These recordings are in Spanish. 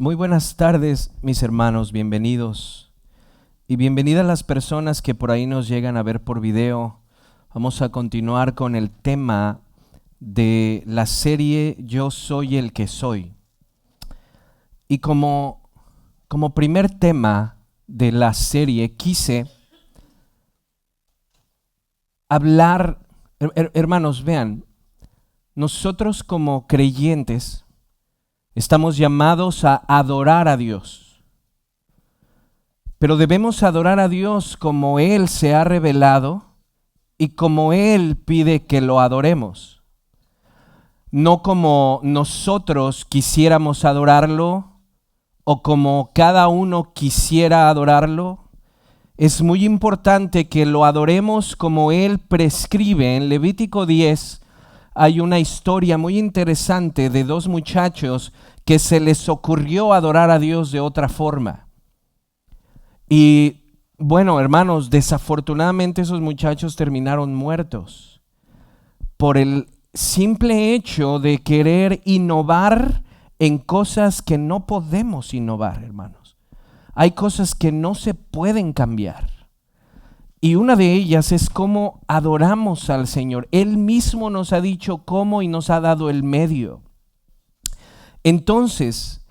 Muy buenas tardes, mis hermanos, bienvenidos. Y bienvenidas las personas que por ahí nos llegan a ver por video. Vamos a continuar con el tema de la serie Yo soy el que soy. Y como primer tema de la serie quise hablar, hermanos, vean, nosotros como creyentes estamos llamados a adorar a Dios, pero debemos adorar a Dios como Él se ha revelado y como Él pide que lo adoremos, no como nosotros quisiéramos adorarlo o como cada uno quisiera adorarlo. Es muy importante que lo adoremos como Él prescribe. En Levítico 10 hay una historia muy interesante de dos muchachos que se les ocurrió adorar a Dios de otra forma. Y bueno, hermanos, desafortunadamente esos muchachos terminaron muertos por el simple hecho de querer innovar en cosas que no podemos innovar, hermanos. Hay cosas que no se pueden cambiar. Y una de ellas es cómo adoramos al Señor. Él mismo nos ha dicho cómo y nos ha dado el medio. Entonces,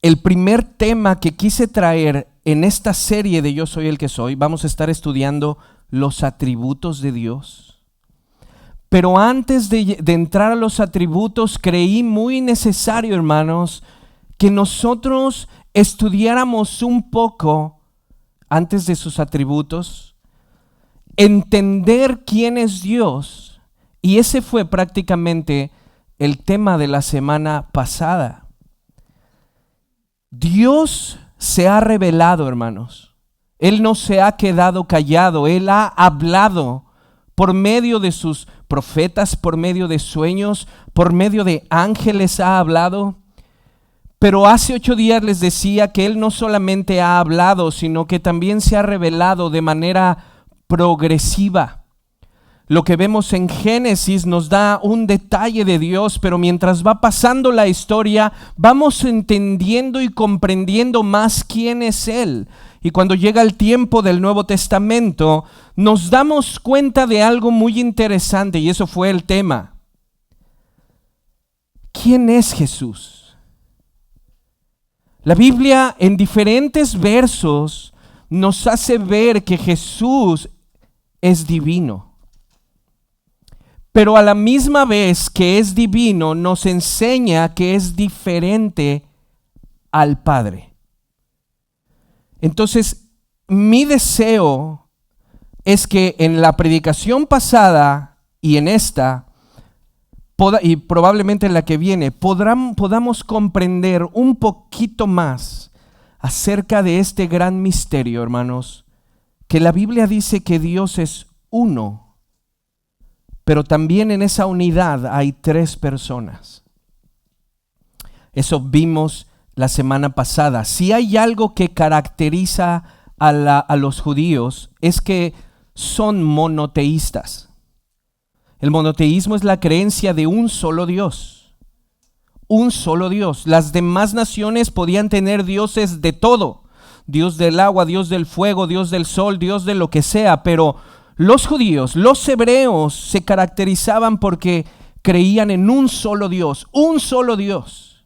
el primer tema que quise traer en esta serie de Yo soy el que soy, vamos a estar estudiando los atributos de Dios. Pero antes de entrar a los atributos, creí muy necesario, hermanos, que nosotros estudiáramos un poco antes de sus atributos, entender quién es Dios, y ese fue prácticamente el tema de la semana pasada. Dios se ha revelado, hermanos. Él no se ha quedado callado, Él ha hablado por medio de sus profetas, por medio de sueños, por medio de ángeles ha hablado. Pero hace 8 días les decía que Él no solamente ha hablado, sino que también se ha revelado de manera progresiva. Lo que vemos en Génesis nos da un detalle de Dios, pero mientras va pasando la historia, vamos entendiendo y comprendiendo más quién es Él. Y cuando llega el tiempo del Nuevo Testamento, nos damos cuenta de algo muy interesante, y eso fue el tema. ¿Quién es Jesús? La Biblia en diferentes versos nos hace ver que Jesús es divino. Pero a la misma vez que es divino, nos enseña que es diferente al Padre. Entonces, mi deseo es que en la predicación pasada y en esta, y probablemente en la que viene, podamos comprender un poquito más acerca de este gran misterio, hermanos, que la Biblia dice que Dios es uno. Pero también en esa unidad hay 3 personas. Eso vimos la semana pasada. Si hay algo que caracteriza a los judíos es que son monoteístas. El monoteísmo es la creencia de un solo Dios. Un solo Dios. Las demás naciones podían tener dioses de todo. Dios del agua, Dios del fuego, Dios del sol, Dios de lo que sea, pero los judíos, los hebreos se caracterizaban porque creían en un solo Dios, un solo Dios.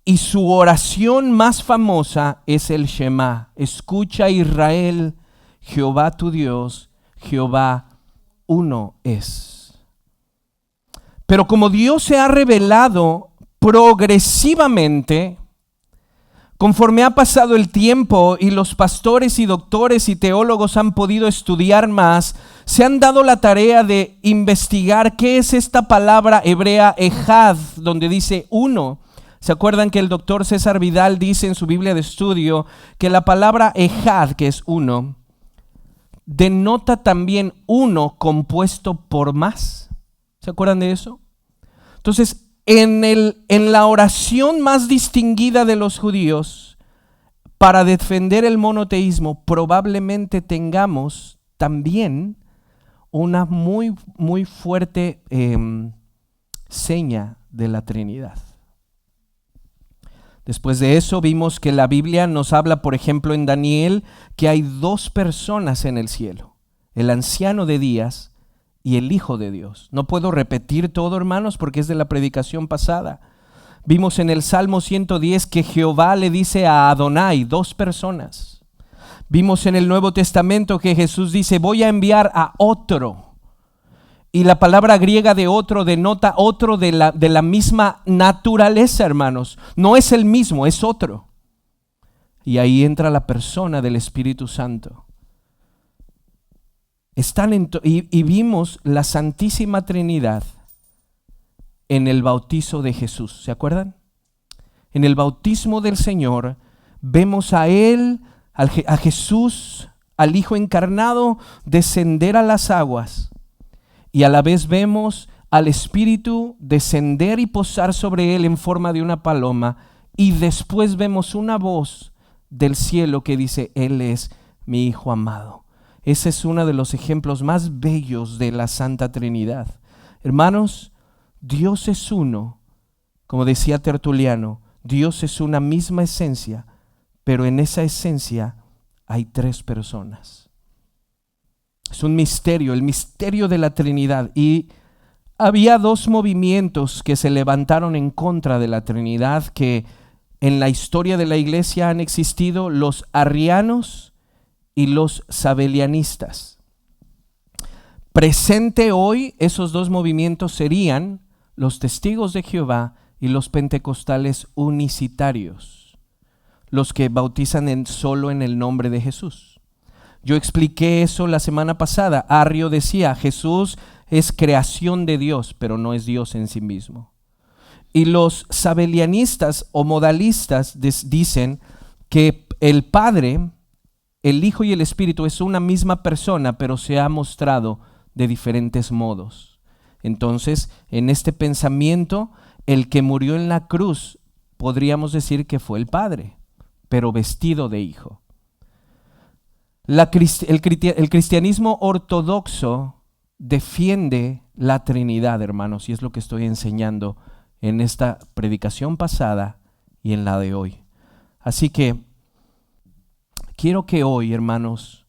Y su oración más famosa es el Shema. Escucha, Israel, Jehová tu Dios, Jehová uno es. Pero como Dios se ha revelado progresivamente, conforme ha pasado el tiempo y los pastores y doctores y teólogos han podido estudiar más, se han dado la tarea de investigar qué es esta palabra hebrea ejad, donde dice uno. ¿Se acuerdan que el doctor César Vidal dice en su Biblia de estudio que la palabra ejad, que es uno, denota también uno compuesto por más? ¿Se acuerdan de eso? Entonces, en la oración más distinguida de los judíos, para defender el monoteísmo, probablemente tengamos también una muy, muy fuerte seña de la Trinidad. Después de eso vimos que la Biblia nos habla, por ejemplo, en Daniel, que hay dos personas en el cielo, el anciano de días y el Hijo de Dios. No puedo repetir todo, hermanos, porque es de la predicación pasada. Vimos en el Salmo 110 que Jehová le dice a Adonai, dos personas. Vimos en el Nuevo Testamento que Jesús dice, voy a enviar a otro. Y la palabra griega de otro denota otro de la misma naturaleza, hermanos. No es el mismo, es otro. Y ahí entra la persona del Espíritu Santo. Y vimos la Santísima Trinidad en el bautizo de Jesús. ¿Se acuerdan? En el bautismo del Señor vemos a Él, a Jesús, al Hijo encarnado, descender a las aguas. Y a la vez vemos al Espíritu descender y posar sobre Él en forma de una paloma. Y después vemos una voz del cielo que dice, Él es mi Hijo amado. Ese es uno de los ejemplos más bellos de la Santa Trinidad. Hermanos, Dios es uno, como decía Tertuliano, Dios es una misma esencia, pero en esa esencia hay tres personas. Es un misterio, el misterio de la Trinidad. Y había dos movimientos que se levantaron en contra de la Trinidad que en la historia de la iglesia han existido, los arrianos y los sabelianistas. Presente hoy, esos dos movimientos serían los testigos de Jehová y los pentecostales unicitarios, los que bautizan solo en el nombre de Jesús. Yo expliqué eso la semana pasada. Arrio decía, Jesús es creación de Dios, pero no es Dios en sí mismo. Y los sabelianistas o modalistas dicen que el Padre, el Hijo y el Espíritu es una misma persona, pero se ha mostrado de diferentes modos. Entonces, en este pensamiento, el que murió en la cruz, podríamos decir que fue el Padre, pero vestido de Hijo. El cristianismo ortodoxo defiende la Trinidad, hermanos, y es lo que estoy enseñando en esta predicación pasada y en la de hoy. Así que quiero que hoy, hermanos,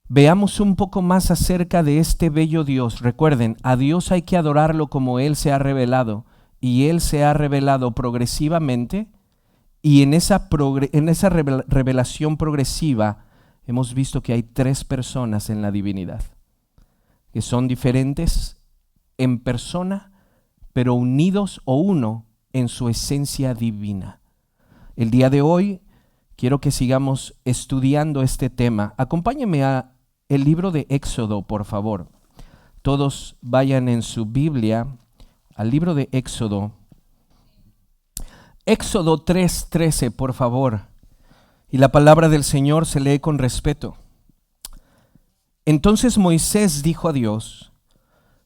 veamos un poco más acerca de este bello Dios. Recuerden, a Dios hay que adorarlo como Él se ha revelado, y Él se ha revelado progresivamente, y en esa revelación progresiva hemos visto que hay tres personas en la divinidad, que son diferentes en persona, pero unidos o uno en su esencia divina. El día de hoy quiero que sigamos estudiando este tema. Acompáñenme a el libro de Éxodo, por favor. Todos vayan en su Biblia al libro de Éxodo. Éxodo 3:13, por favor. Y la palabra del Señor se lee con respeto. Entonces Moisés dijo a Dios,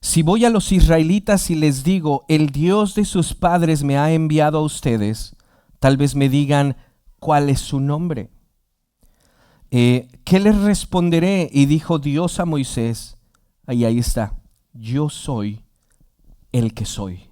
si voy a los israelitas y les digo, el Dios de sus padres me ha enviado a ustedes, tal vez me digan, ¿cuál es su nombre? ¿Qué les responderé? Y dijo Dios a Moisés, ahí está, yo soy el que soy.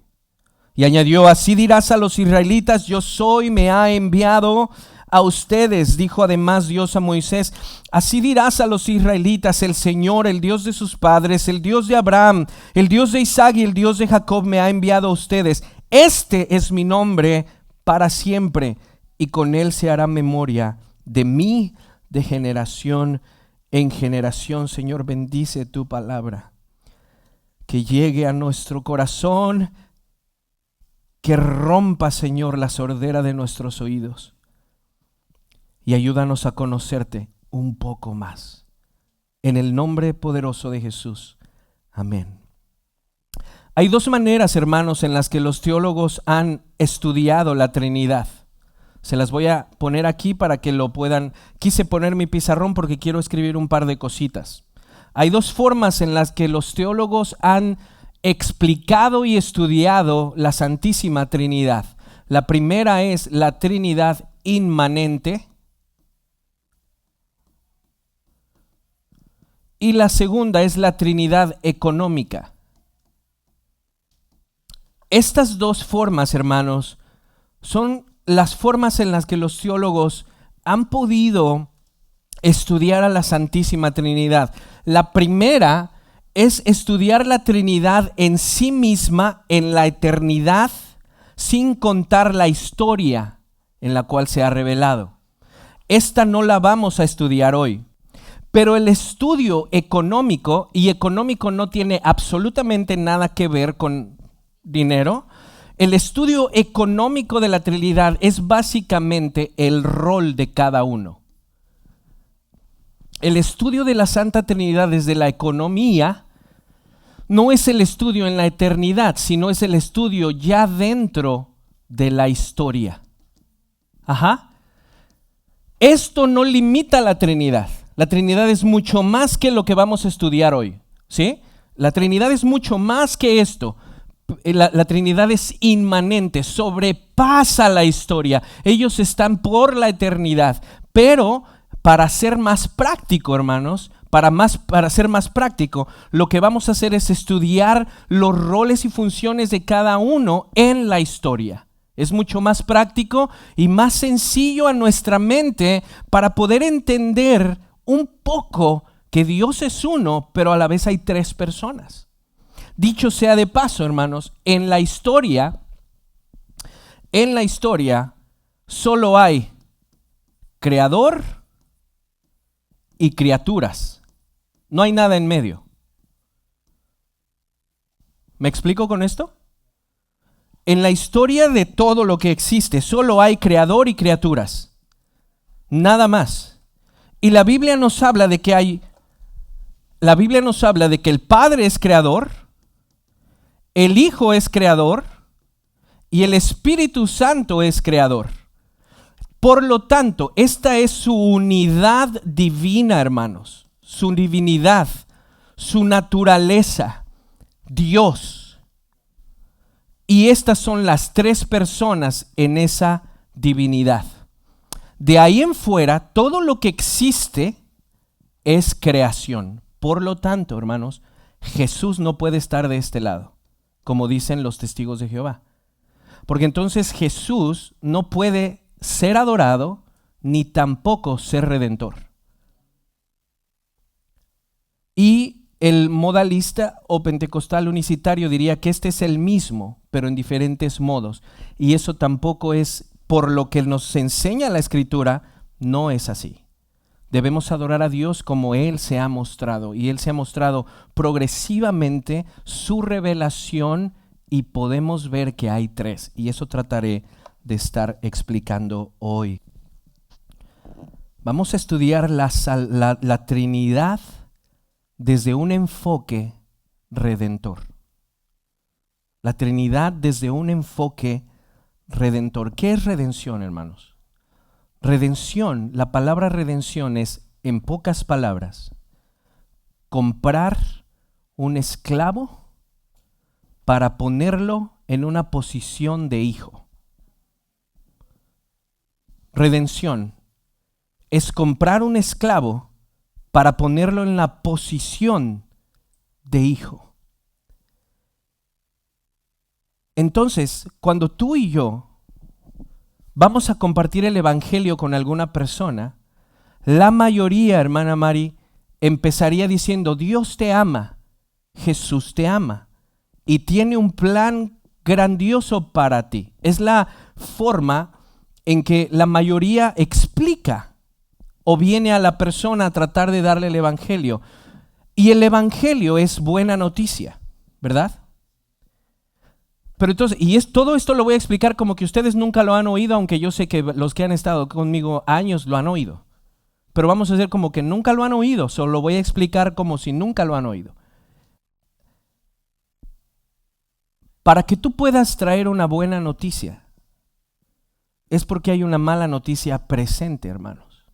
Y añadió, así dirás a los israelitas, yo soy, me ha enviado a ustedes. Dijo además Dios a Moisés, así dirás a los israelitas, el Señor, el Dios de sus padres, el Dios de Abraham, el Dios de Isaac y el Dios de Jacob me ha enviado a ustedes. Este es mi nombre para siempre, y con él se hará memoria de mí de generación en generación. Señor, bendice tu palabra, que llegue a nuestro corazón, que rompa, Señor, la sordera de nuestros oídos, y ayúdanos a conocerte un poco más. En el nombre poderoso de Jesús. Amén. Hay dos maneras, hermanos, en las que los teólogos han estudiado la Trinidad. Se las voy a poner aquí para que lo puedan. Quise poner mi pizarrón porque quiero escribir un par de cositas. Hay dos formas en las que los teólogos han explicado y estudiado la Santísima Trinidad. La primera es la Trinidad inmanente y la segunda es la Trinidad económica. Estas dos formas, hermanos, son las formas en las que los teólogos han podido estudiar a la Santísima Trinidad. La primera es estudiar la Trinidad en sí misma, en la eternidad, sin contar la historia en la cual se ha revelado. Esta no la vamos a estudiar hoy. Pero el estudio económico, y económico no tiene absolutamente nada que ver con dinero, el estudio económico de la Trinidad es básicamente el rol de cada uno. El estudio de la Santa Trinidad desde la economía no es el estudio en la eternidad, sino es el estudio ya dentro de la historia. Esto no limita la Trinidad. La Trinidad es mucho más que lo que vamos a estudiar hoy, ¿sí? La Trinidad es mucho más que esto. La Trinidad es inmanente, sobrepasa la historia. Ellos están por la eternidad. Pero para ser más práctico, hermanos, para ser más práctico, lo que vamos a hacer es estudiar los roles y funciones de cada uno en la historia. Es mucho más práctico y más sencillo a nuestra mente para poder entender un poco que Dios es uno, pero a la vez hay tres personas. Dicho sea de paso, hermanos, en la historia solo hay creador y criaturas. No hay nada en medio. ¿Me explico con esto? En la historia de todo lo que existe, solo hay creador y criaturas. Nada más. Y la Biblia nos habla de que el Padre es creador, el Hijo es creador y el Espíritu Santo es creador. Por lo tanto, esta es su unidad divina, hermanos, su divinidad, su naturaleza, Dios. Y estas son las tres personas en esa divinidad. De ahí en fuera, todo lo que existe es creación. Por lo tanto, hermanos, Jesús no puede estar de este lado, como dicen los testigos de Jehová. Porque entonces Jesús no puede ser adorado ni tampoco ser redentor. Y el modalista o pentecostal unicitario diría que este es el mismo, pero en diferentes modos. Y eso tampoco es, por lo que nos enseña la Escritura, no es así. Debemos adorar a Dios como Él se ha mostrado. Y Él se ha mostrado progresivamente su revelación y podemos ver que hay tres. Y eso trataré de estar explicando hoy. Vamos a estudiar la Trinidad desde un enfoque redentor. La Trinidad desde un enfoque redentor. ¿Qué es redención, hermanos? Redención, la palabra redención es, en pocas palabras, comprar un esclavo para ponerlo en una posición de hijo. Redención es comprar un esclavo para ponerlo en la posición de hijo. Entonces, cuando tú y yo vamos a compartir el evangelio con alguna persona, la mayoría, hermana Mari, empezaría diciendo: Dios te ama, Jesús te ama y tiene un plan grandioso para ti. Es la forma en que la mayoría explica o viene a la persona a tratar de darle el evangelio. Y el evangelio es buena noticia, ¿verdad? Pero entonces, todo esto lo voy a explicar como que ustedes nunca lo han oído, aunque yo sé que los que han estado conmigo años lo han oído. Pero vamos a hacer como que nunca lo han oído, solo lo voy a explicar como si nunca lo han oído. Para que tú puedas traer una buena noticia, es porque hay una mala noticia presente, hermanos.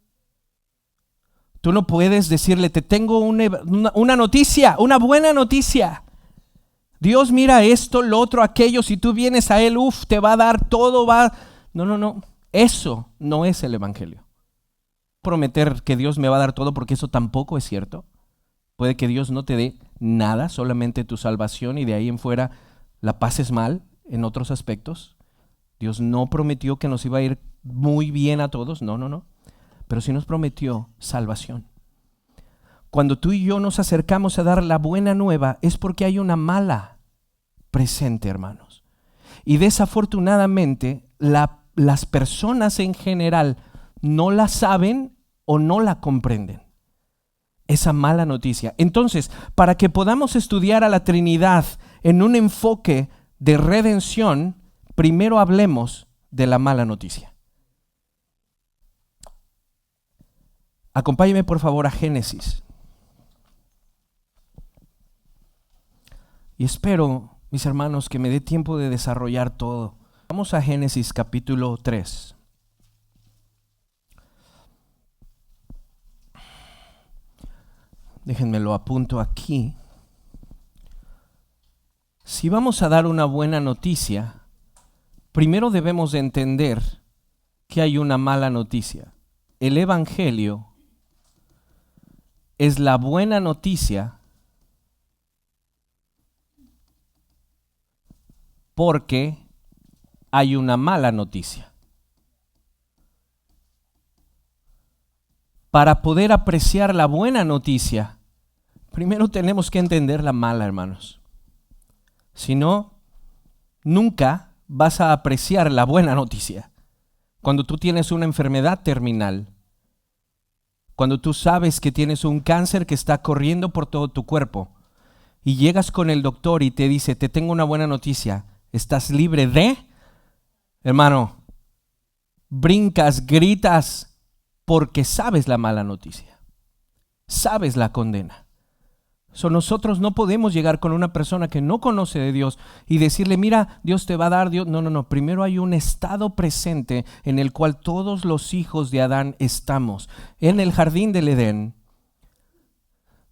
Tú no puedes decirle: te tengo una noticia, una buena noticia. Dios mira esto, lo otro, aquello. Si tú vienes a Él, te va a dar todo. No. Eso no es el evangelio. Prometer que Dios me va a dar todo, porque eso tampoco es cierto. Puede que Dios no te dé nada, solamente tu salvación, y de ahí en fuera la pases mal en otros aspectos. Dios no prometió que nos iba a ir muy bien a todos, no. Pero sí nos prometió salvación. Cuando tú y yo nos acercamos a dar la buena nueva, es porque hay una mala presente, hermanos. Y desafortunadamente, las personas en general no la saben o no la comprenden. Esa mala noticia. Entonces, para que podamos estudiar a la Trinidad en un enfoque de redención, primero hablemos de la mala noticia. Acompáñeme por favor a Génesis. Y espero, mis hermanos, que me dé tiempo de desarrollar todo. Vamos a Génesis capítulo 3. Déjenme lo apunto aquí. Si vamos a dar una buena noticia, primero debemos de entender que hay una mala noticia. El Evangelio es la buena noticia porque hay una mala noticia. Para poder apreciar la buena noticia, primero tenemos que entender la mala, hermanos. Si no, nunca vas a apreciar la buena noticia. Cuando tú tienes una enfermedad terminal, cuando tú sabes que tienes un cáncer que está corriendo por todo tu cuerpo y llegas con el doctor y te dice, te tengo una buena noticia, estás libre de, hermano, brincas, gritas, porque sabes la mala noticia, sabes la condena. Nosotros no podemos llegar con una persona que no conoce de Dios y decirle, mira, Dios te va a dar, Dios. No. Primero hay un estado presente en el cual todos los hijos de Adán estamos. En el jardín del Edén,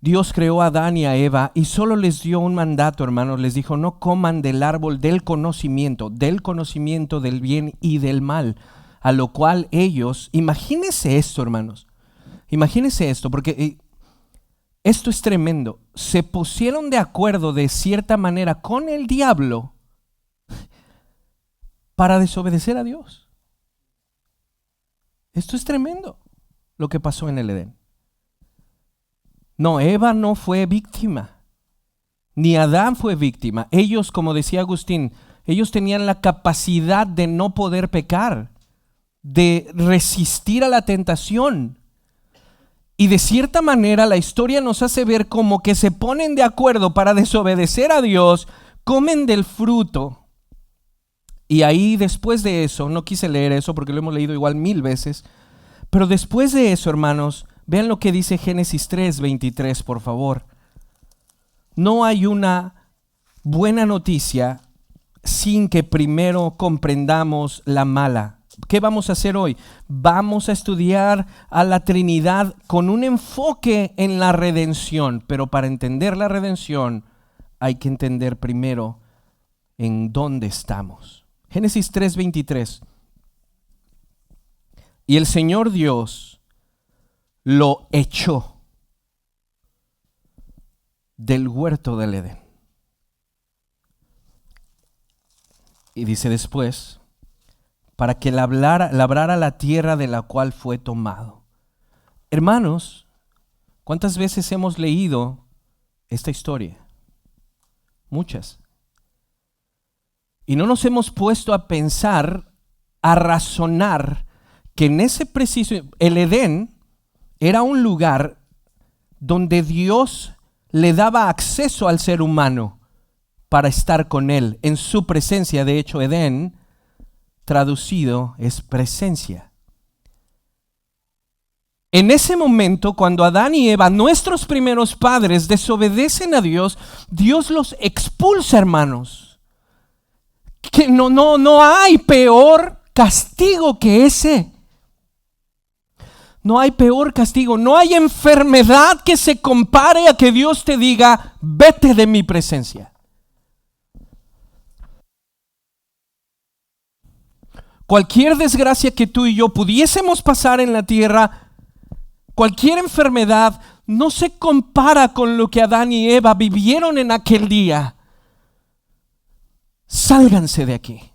Dios creó a Adán y a Eva y solo les dio un mandato, hermanos. Les dijo, no coman del árbol del conocimiento del bien y del mal. A lo cual ellos, imagínense esto, hermanos. Imagínense esto, porque esto es tremendo. Se pusieron de acuerdo de cierta manera con el diablo para desobedecer a Dios. Esto es tremendo lo que pasó en el Edén. No, Eva no fue víctima, ni Adán fue víctima. Ellos, como decía Agustín, ellos tenían la capacidad de no poder pecar, de resistir a la tentación. Y de cierta manera la historia nos hace ver como que se ponen de acuerdo para desobedecer a Dios, comen del fruto. Y ahí después de eso, no quise leer eso porque lo hemos leído igual 1000 veces, pero después de eso, hermanos, vean lo que dice Génesis 3:23, por favor. No hay una buena noticia sin que primero comprendamos la mala. ¿Qué vamos a hacer hoy? Vamos a estudiar a la Trinidad con un enfoque en la redención, pero para entender la redención hay que entender primero en dónde estamos. Génesis 3:23. Y el Señor Dios lo echó del huerto del Edén. Y dice después, para que labrara la tierra de la cual fue tomado. Hermanos, ¿cuántas veces hemos leído esta historia? Muchas. Y no nos hemos puesto a pensar, a razonar, que en ese preciso, el Edén era un lugar donde Dios le daba acceso al ser humano para estar con él, en su presencia. De hecho, Edén, traducido, es presencia. En ese momento, cuando Adán y Eva, nuestros primeros padres, desobedecen a Dios, Dios los expulsa, hermanos. Que no hay peor castigo que ese. No hay peor castigo, no hay enfermedad que se compare a que Dios te diga, vete de mi presencia. Cualquier desgracia que tú y yo pudiésemos pasar en la tierra, cualquier enfermedad, no se compara con lo que Adán y Eva vivieron en aquel día. Sálganse de aquí.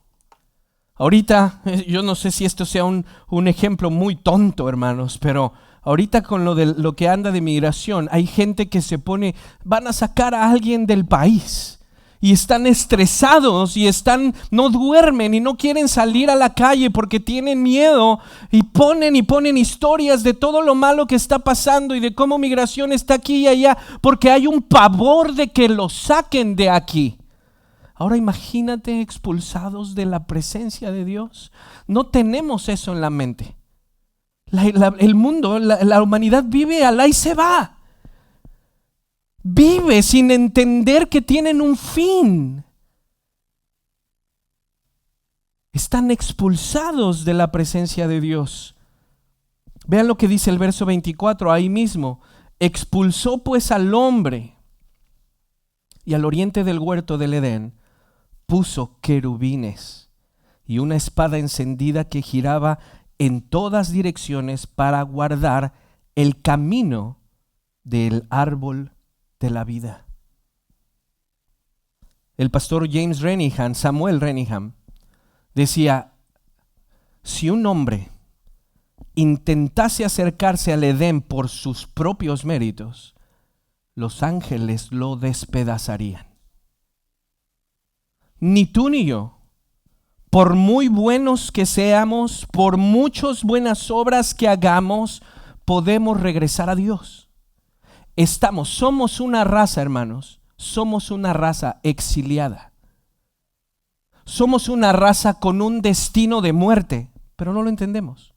Ahorita, yo no sé si esto sea un ejemplo muy tonto, hermanos, pero ahorita con lo que anda de migración, hay gente que se pone, van a sacar a alguien del país y están estresados y no duermen y no quieren salir a la calle porque tienen miedo y ponen historias de todo lo malo que está pasando y de cómo migración está aquí y allá porque hay un pavor de que los saquen de aquí. Ahora imagínate expulsados de la presencia de Dios. No tenemos eso en la mente. El mundo, la humanidad vive al ahí se va. Vive sin entender que tienen un fin. Están expulsados de la presencia de Dios. Vean lo que dice el verso 24 ahí mismo. Expulsó pues al hombre y al oriente del huerto del Edén puso querubines y una espada encendida que giraba en todas direcciones para guardar el camino del árbol de la vida. El pastor James Renihan, Samuel Renihan, decía, si un hombre intentase acercarse al Edén por sus propios méritos, los ángeles lo despedazarían. Ni tú ni yo, por muy buenos que seamos, por muchas buenas obras que hagamos, podemos regresar a Dios. Somos una raza, hermanos, somos una raza exiliada. Somos una raza con un destino de muerte, pero no lo entendemos.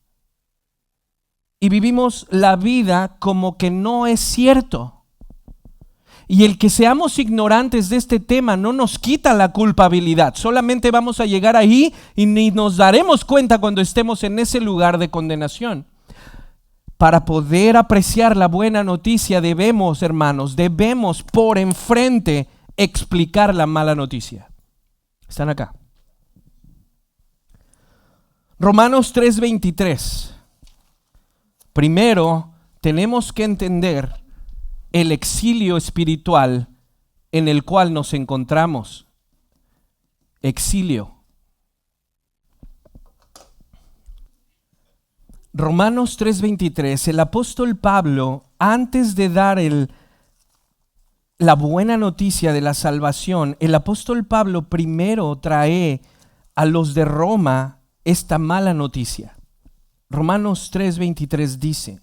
Y vivimos la vida como que no es cierto. Y el que seamos ignorantes de este tema no nos quita la culpabilidad. Solamente vamos a llegar ahí y ni nos daremos cuenta cuando estemos en ese lugar de condenación. Para poder apreciar la buena noticia debemos, hermanos, por enfrente explicar la mala noticia. ¿Están acá? Romanos 3:23. Primero tenemos que entender el exilio espiritual en el cual nos encontramos. Exilio. Romanos 3:23, el apóstol Pablo, antes de dar la buena noticia de la salvación, el apóstol Pablo primero trae a los de Roma esta mala noticia. Romanos 3:23 dice,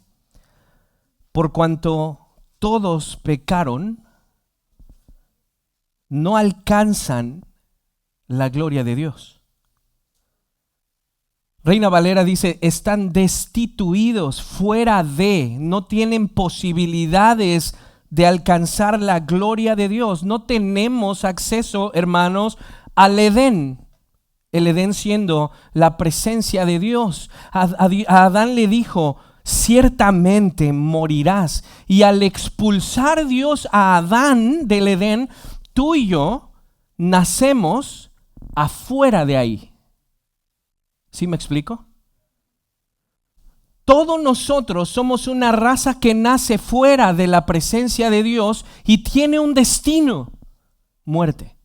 por cuanto todos pecaron, no alcanzan la gloria de Dios. Reina Valera dice, están destituidos, no tienen posibilidades de alcanzar la gloria de Dios. No tenemos acceso, hermanos, al Edén. El Edén siendo la presencia de Dios. A Adán le dijo, ciertamente morirás. Y al expulsar Dios a Adán del Edén, tú y yo nacemos afuera de ahí. ¿Sí me explico? Todos nosotros somos una raza que nace fuera de la presencia de Dios y tiene un destino: muerte.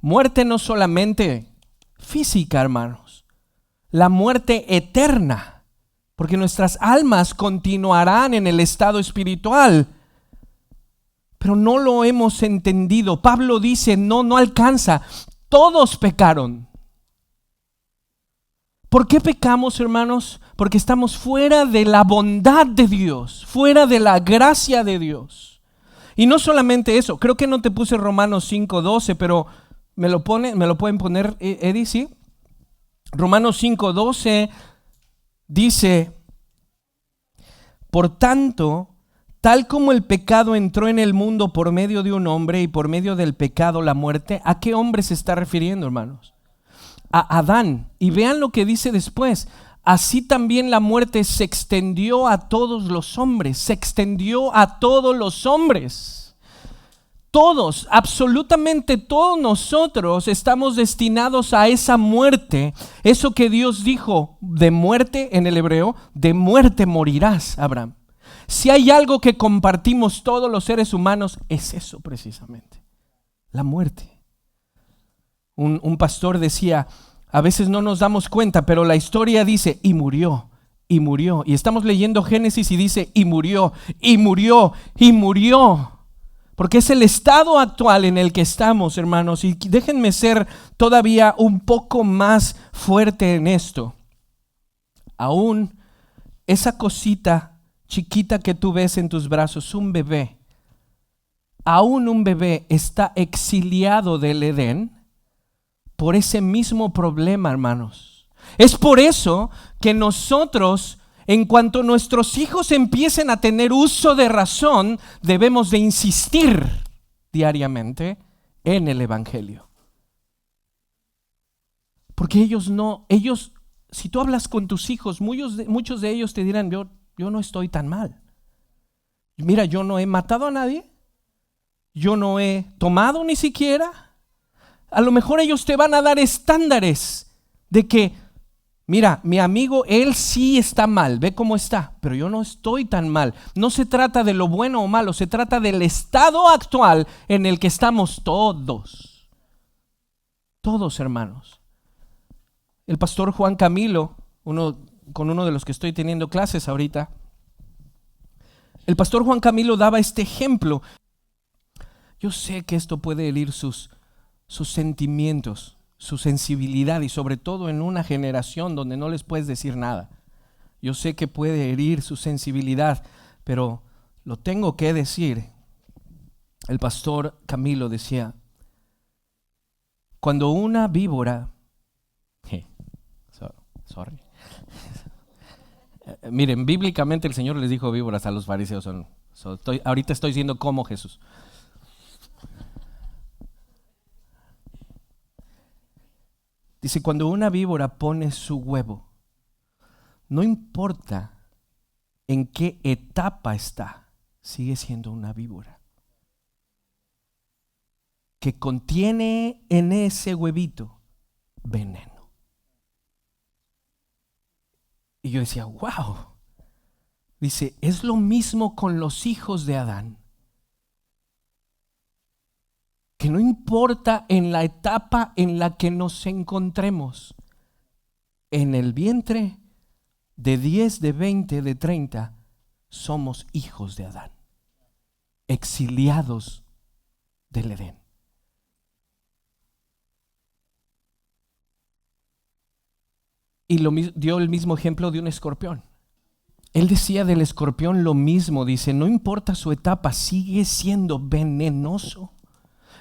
Muerte no solamente física, hermanos, la muerte eterna, porque nuestras almas continuarán en el estado espiritual, pero no lo hemos entendido. Pablo dice, no alcanza, todos pecaron. ¿Por qué pecamos, hermanos? Porque estamos fuera de la bondad de Dios, fuera de la gracia de Dios. Y no solamente eso, creo que no te puse Romanos 5:12, pero me lo pueden poner, Eddie, ¿sí? Romanos 5:12 dice, por tanto, tal como el pecado entró en el mundo por medio de un hombre y por medio del pecado la muerte, ¿a qué hombre se está refiriendo, hermanos? A Adán. Y vean lo que dice después. Así también la muerte se extendió a todos los hombres. Se extendió a todos los hombres. Todos, absolutamente todos nosotros estamos destinados a esa muerte. Eso que Dios dijo, de muerte en el hebreo, de muerte morirás, Abraham. Si hay algo que compartimos todos los seres humanos, es eso precisamente, la muerte. Un pastor decía, A veces no nos damos cuenta, pero la historia dice, y murió, y murió. Y estamos leyendo Génesis y dice, y murió, y murió, y murió. Porque es el estado actual en el que estamos, hermanos. Y déjenme ser todavía un poco más fuerte en esto. Aún esa cosita chiquita que tú ves en tus brazos, un bebé, aún un bebé está exiliado del Edén por ese mismo problema, hermanos. Es por eso que nosotros, en cuanto nuestros hijos empiecen a tener uso de razón, debemos de insistir diariamente en el Evangelio. Porque ellos, si tú hablas con tus hijos, muchos de ellos te dirán, yo no estoy tan mal. Mira, yo no he matado a nadie, yo no he tomado ni siquiera. A lo mejor ellos te van a dar estándares de que, mira, mi amigo, él sí está mal, ve cómo está, pero yo no estoy tan mal. No se trata de lo bueno o malo, se trata del estado actual en el que estamos todos. Todos, hermanos. El pastor Juan Camilo, con uno de los que estoy teniendo clases ahorita, el pastor Juan Camilo daba este ejemplo. Yo sé que esto puede herir sus sentimientos, su sensibilidad, y sobre todo en una generación donde no les puedes decir nada. Yo sé que puede herir su sensibilidad, pero lo tengo que decir. El pastor Camilo decía, cuando una víbora, sorry. Miren, bíblicamente el Señor les dijo víboras a los fariseos. Ahorita estoy diciendo como Jesús. Dice, cuando una víbora pone su huevo, no importa en qué etapa está, sigue siendo una víbora que contiene en ese huevito veneno. Y yo decía, wow. Dice, es lo mismo con los hijos de Adán. Que no importa en la etapa en la que nos encontremos, en el vientre de 10, de 20, de 30, somos hijos de Adán, exiliados del Edén. Y dio el mismo ejemplo de un escorpión. Él decía del escorpión lo mismo, dice, no importa su etapa, sigue siendo venenoso.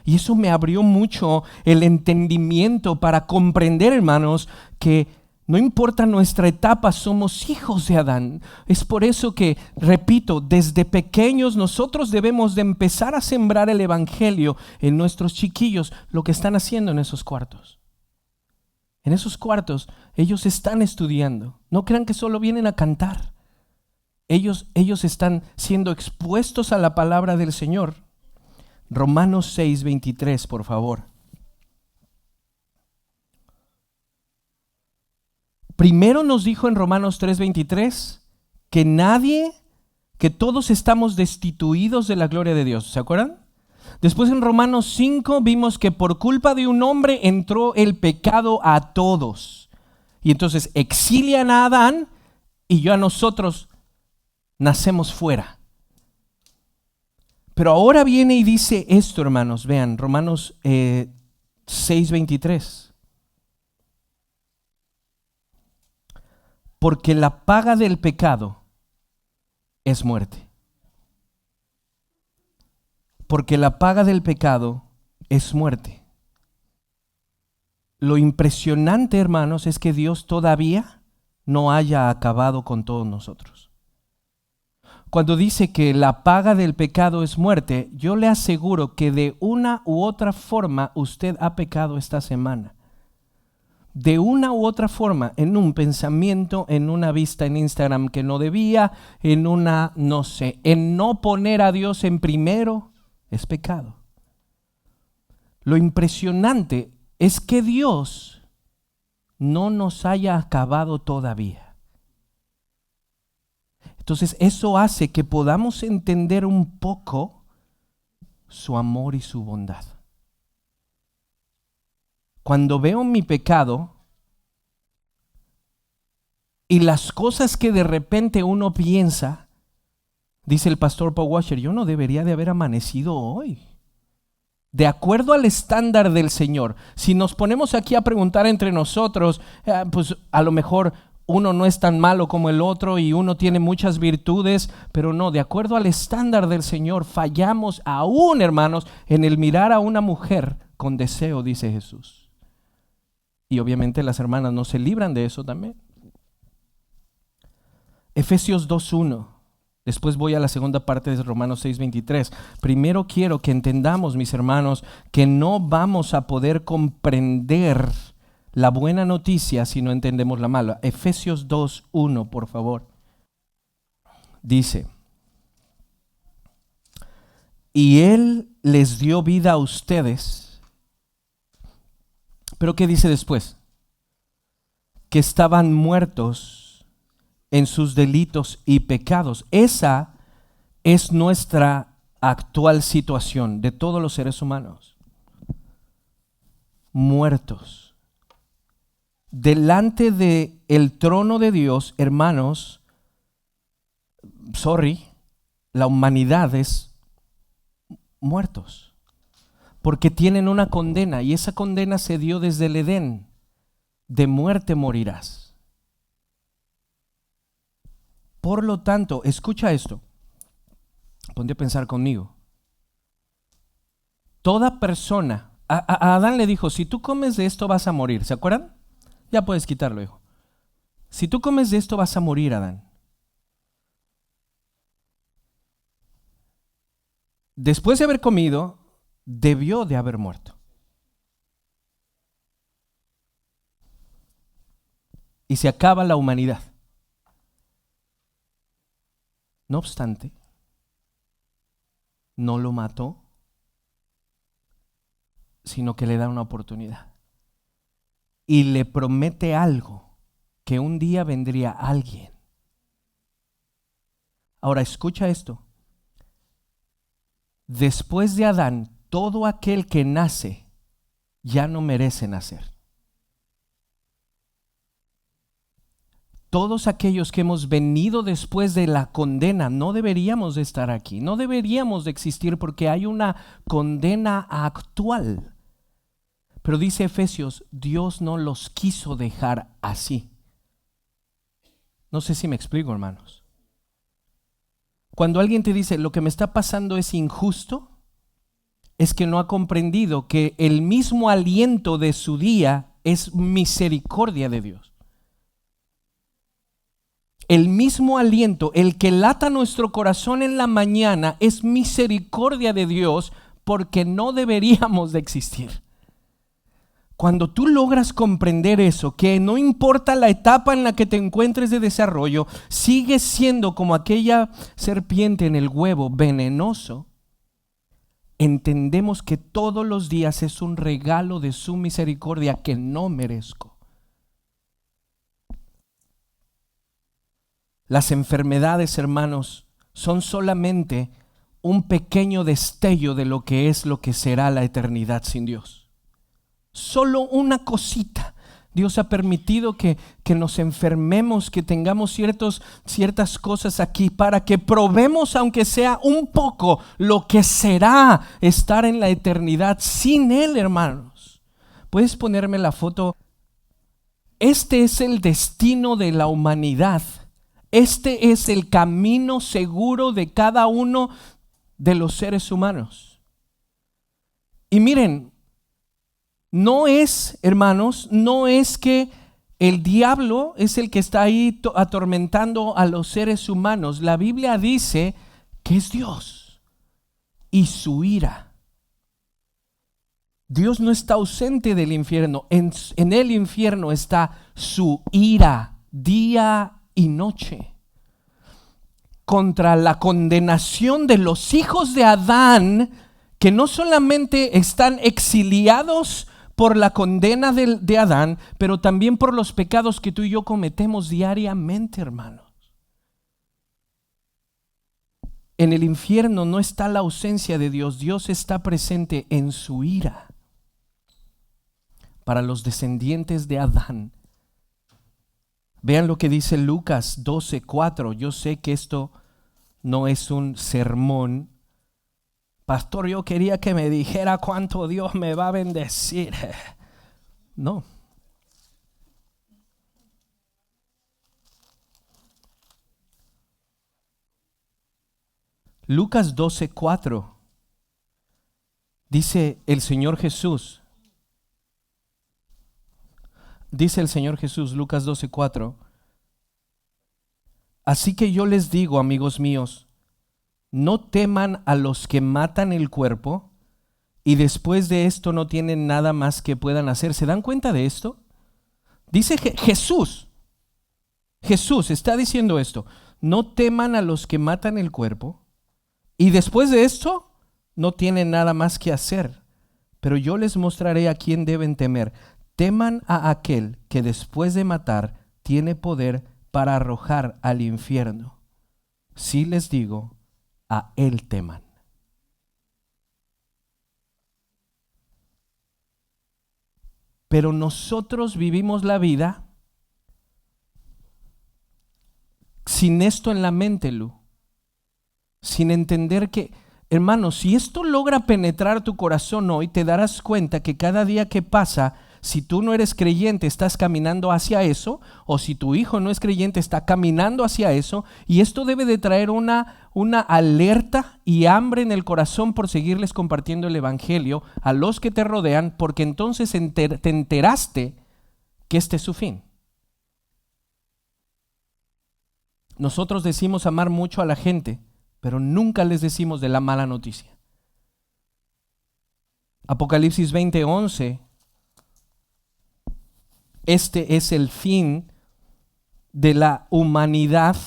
Y eso me abrió mucho el entendimiento para comprender, hermanos, que no importa nuestra etapa, somos hijos de Adán. Es por eso que, repito, desde pequeños nosotros debemos de empezar a sembrar el evangelio en nuestros chiquillos, lo que están haciendo en esos cuartos. En esos cuartos ellos están estudiando. No crean que solo vienen a cantar. Ellos están siendo expuestos a la palabra del Señor. Romanos 6:23, por favor. Primero nos dijo en Romanos 3:23 que todos estamos destituidos de la gloria de Dios. ¿Se acuerdan? Después en Romanos 5 vimos que por culpa de un hombre entró el pecado a todos. Y entonces exilian a Adán y ya nosotros nacemos fuera. Pero ahora viene y dice esto, hermanos, vean, Romanos 6:23. Porque la paga del pecado es muerte. Porque la paga del pecado es muerte. Lo impresionante, hermanos, es que Dios todavía no haya acabado con todos nosotros. Cuando dice que la paga del pecado es muerte, yo le aseguro que de una u otra forma usted ha pecado esta semana. De una u otra forma, en un pensamiento, en una vista en Instagram que no debía, en no poner a Dios en primero, es pecado. Lo impresionante es que Dios no nos haya acabado todavía. Entonces eso hace que podamos entender un poco su amor y su bondad. Cuando veo mi pecado, Y las cosas que de repente uno piensa, dice el pastor Paul Washer, yo no debería de haber amanecido hoy. De acuerdo al estándar del Señor. Si nos ponemos aquí a preguntar entre nosotros, pues a lo mejor uno no es tan malo como el otro y uno tiene muchas virtudes, pero no, de acuerdo al estándar del Señor, fallamos aún, hermanos, en el mirar a una mujer con deseo, dice Jesús. Y obviamente las hermanas no se libran de eso también. Efesios 2:1. Después voy a la segunda parte de Romanos 6:23. Primero quiero que entendamos, mis hermanos, que no vamos a poder comprender la buena noticia si no entendemos la mala. Efesios 2:1, por favor. Dice: y Él les dio vida a ustedes. ¿Pero qué dice después? Que estaban muertos en sus delitos y pecados. Esa es nuestra actual situación de todos los seres humanos. Muertos. Delante de el trono de Dios, hermanos, la humanidad es muertos. Porque tienen una condena y esa condena se dio desde el Edén. De muerte morirás. Por lo tanto, escucha esto. Ponte a pensar conmigo. Toda persona, a Adán le dijo, si tú comes de esto vas a morir. ¿Se acuerdan? Ya puedes quitarlo, hijo. Si tú comes de esto vas a morir, Adán. Después de haber comido, debió de haber muerto. Y se acaba la humanidad. No obstante, no lo mató, sino que le da una oportunidad. Y le promete algo, que un día vendría alguien. Ahora escucha esto. Después de Adán, todo aquel que nace ya no merece nacer. Todos aquellos que hemos venido después de la condena no deberíamos de estar aquí, no deberíamos de existir porque hay una condena actual. Pero dice Efesios, Dios no los quiso dejar así. No sé si me explico, hermanos. Cuando alguien te dice lo que me está pasando es injusto, es que no ha comprendido que el mismo aliento de su día es misericordia de Dios. El mismo aliento, el que lata nuestro corazón en la mañana es misericordia de Dios porque no deberíamos de existir. Cuando tú logras comprender eso, que no importa la etapa en la que te encuentres de desarrollo, sigues siendo como aquella serpiente en el huevo venenoso, entendemos que todos los días es un regalo de su misericordia que no merezco. Las enfermedades, hermanos, son solamente un pequeño destello de lo que será la eternidad sin Dios. Solo una cosita. Dios ha permitido que nos enfermemos, que tengamos ciertas cosas aquí para que probemos, aunque sea un poco, lo que será estar en la eternidad sin Él, hermanos. ¿Puedes ponerme la foto? Este es el destino de la humanidad. Este es el camino seguro de cada uno de los seres humanos. Y miren, no es, hermanos, no es que el diablo es el que está ahí atormentando a los seres humanos. La Biblia dice que es Dios y su ira. Dios no está ausente del infierno. En el infierno está su ira día y noche contra la condenación de los hijos de Adán, que no solamente están exiliados por la condena de Adán, pero también por los pecados que tú y yo cometemos diariamente, hermanos. En el infierno no está la ausencia de Dios. Dios está presente en su ira para los descendientes de Adán. Vean lo que dice Lucas 12:4. Yo sé que esto no es un sermón. Pastor, yo quería que me dijera cuánto Dios me va a bendecir. No. Lucas 12:4. Dice el Señor Jesús. Dice el Señor Jesús, Lucas 12:4. Así que yo les digo, amigos míos, no teman a los que matan el cuerpo y después de esto no tienen nada más que puedan hacer. ¿Se dan cuenta de esto? Dice Jesús está diciendo esto. No teman a los que matan el cuerpo y después de esto no tienen nada más que hacer. Pero yo les mostraré a quién deben temer. Teman a aquel que después de matar tiene poder para arrojar al infierno. Sí les digo, a él teman. Pero nosotros vivimos la vida sin esto en la mente, Lu. Sin entender que, hermano, si esto logra penetrar tu corazón hoy, te darás cuenta que cada día que pasa, si tú no eres creyente, estás caminando hacia eso, o si tu hijo no es creyente, está caminando hacia eso, y esto debe de traer una alerta y hambre en el corazón por seguirles compartiendo el evangelio a los que te rodean, porque entonces te enteraste que este es su fin. Nosotros decimos amar mucho a la gente, pero nunca les decimos de la mala noticia. Apocalipsis 20:11. Este es el fin de la humanidad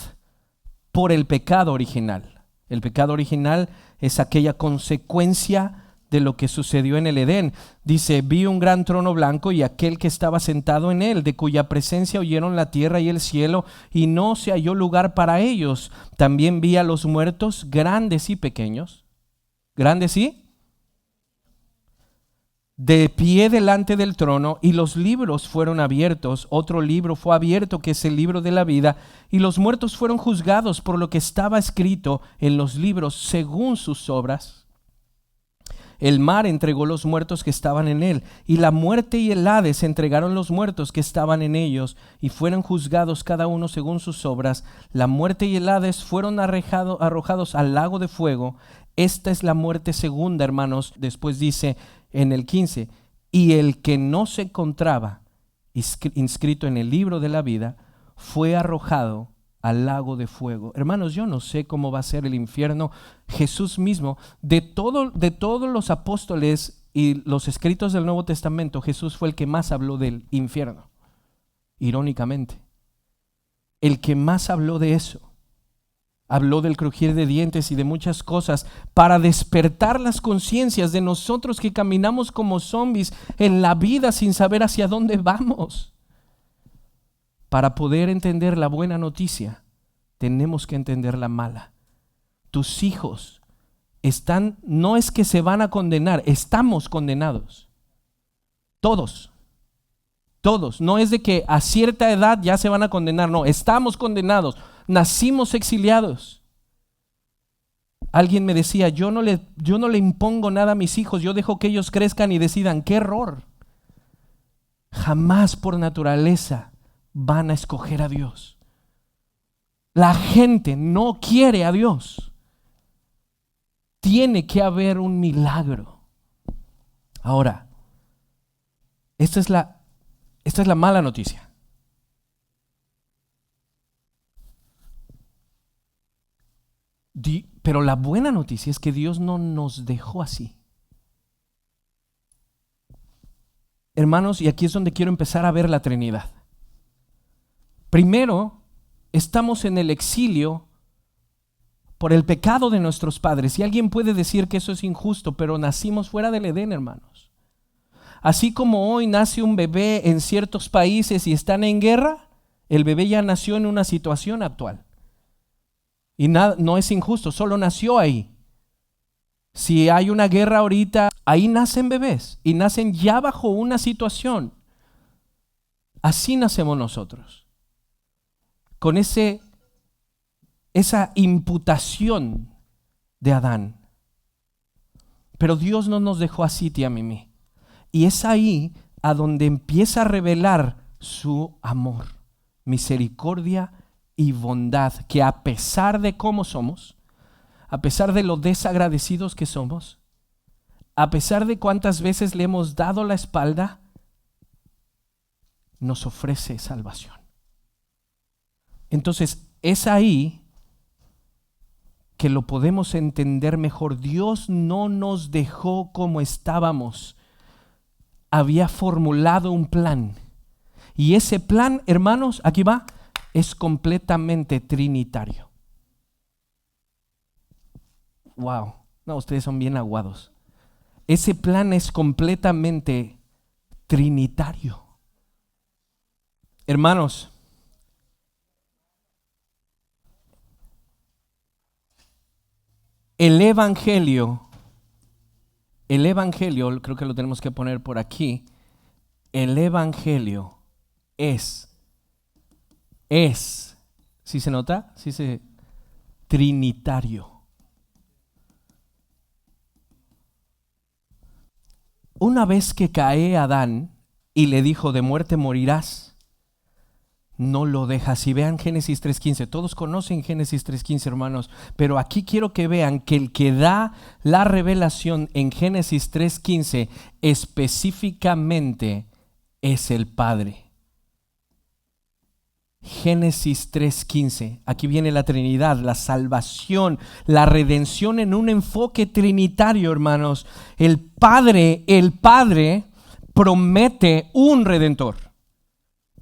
por el pecado original. El pecado original es aquella consecuencia de lo que sucedió en el Edén. Dice, vi un gran trono blanco y aquel que estaba sentado en él, de cuya presencia huyeron la tierra y el cielo, y no se halló lugar para ellos. También vi a los muertos, grandes y pequeños. ¿Grandes y? De pie delante del trono, y los libros fueron abiertos. Otro libro fue abierto, que es el libro de la vida, y los muertos fueron juzgados por lo que estaba escrito en los libros según sus obras. El mar entregó los muertos que estaban en él, y la muerte y el Hades entregaron los muertos que estaban en ellos, y fueron juzgados cada uno según sus obras. La muerte y el Hades fueron arrojados al lago de fuego. Esta es la muerte segunda, hermanos. Después dice en el 15, y el que no se encontraba inscrito en el libro de la vida fue arrojado al lago de fuego. Hermanos, yo no sé cómo va a ser el infierno. Jesús mismo, de todos los apóstoles y los escritos del Nuevo Testamento, Jesús fue el que más habló del infierno. Irónicamente, el que más habló de eso. Habló del crujir de dientes y de muchas cosas para despertar las conciencias de nosotros que caminamos como zombies en la vida sin saber hacia dónde vamos. Para poder entender la buena noticia, tenemos que entender la mala. Tus hijos no es que se van a condenar, estamos condenados. Todos. No es de que a cierta edad ya se van a condenar, no, estamos condenados. Nacimos exiliados. Alguien me decía, yo no le impongo nada a mis hijos, yo dejo que ellos crezcan y decidan. ¡Qué error! Jamás por naturaleza van a escoger a Dios. La gente no quiere a Dios. Tiene que haber un milagro. Ahora, esta es la mala noticia. Pero la buena noticia es que Dios no nos dejó así. Hermanos, y aquí es donde quiero empezar a ver la Trinidad. Primero, estamos en el exilio por el pecado de nuestros padres. Y alguien puede decir que eso es injusto, pero nacimos fuera del Edén, hermanos. Así como hoy nace un bebé en ciertos países y están en guerra, el bebé ya nació en una situación actual. Y no es injusto, solo nació ahí. Si hay una guerra ahorita, ahí nacen bebés y nacen ya bajo una situación. Así nacemos nosotros. con esa imputación de Adán. Pero Dios no nos dejó así, tía Mimi. Y es ahí a donde empieza a revelar su amor, misericordia y bondad, que a pesar de cómo somos, a pesar de lo desagradecidos que somos, a pesar de cuántas veces le hemos dado la espalda, nos ofrece salvación. Entonces es ahí que lo podemos entender mejor. Dios no nos dejó como estábamos. Había formulado un plan. Y ese plan, hermanos, aquí va, es completamente trinitario. Wow, no, ustedes son bien aguados. Ese plan es completamente trinitario. Hermanos, el Evangelio, creo que lo tenemos que poner por aquí. El Evangelio es, ¿sí se nota? Sí se trinitario. Una vez que cae Adán y le dijo de muerte morirás, no lo deja así. Vean Génesis 3:15. Todos conocen Génesis 3:15, hermanos, pero aquí quiero que vean que el que da la revelación en Génesis 3:15 específicamente es el Padre. Génesis 3:15. Aquí viene la Trinidad, la salvación, la redención en un enfoque trinitario, hermanos. El Padre promete un Redentor.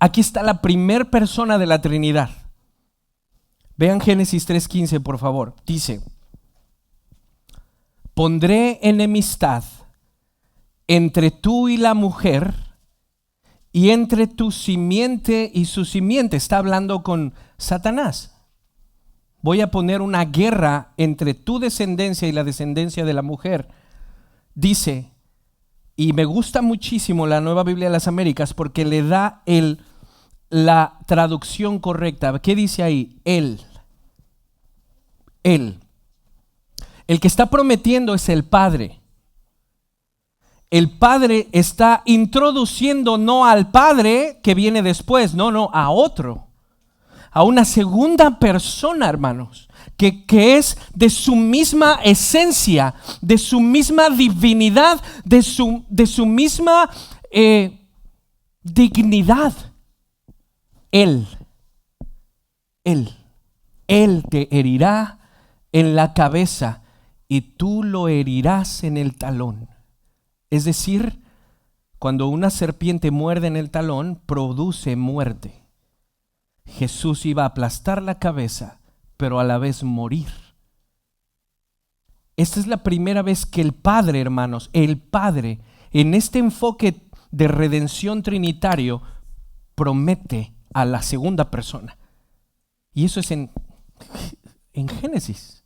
Aquí está la primer persona de la Trinidad. Vean Génesis 3:15, por favor. Dice: pondré enemistad entre tú y la mujer, y entre tu simiente y su simiente. Está hablando con Satanás. Voy a poner una guerra entre tu descendencia y la descendencia de la mujer. Dice, y me gusta muchísimo la Nueva Biblia de las Américas porque le da la traducción correcta. ¿Qué dice ahí? Él. El que está prometiendo es el Padre. El Padre está introduciendo no al Padre que viene después, no, a otro, a una segunda persona, hermanos, que es de su misma esencia, de su misma divinidad, de su misma dignidad. Él te herirá en la cabeza y tú lo herirás en el talón. Es decir, cuando una serpiente muerde en el talón, produce muerte. Jesús iba a aplastar la cabeza, pero a la vez morir. Esta es la primera vez que el Padre, hermanos, el Padre, en este enfoque de redención trinitario, promete a la segunda persona. Y eso es en Génesis.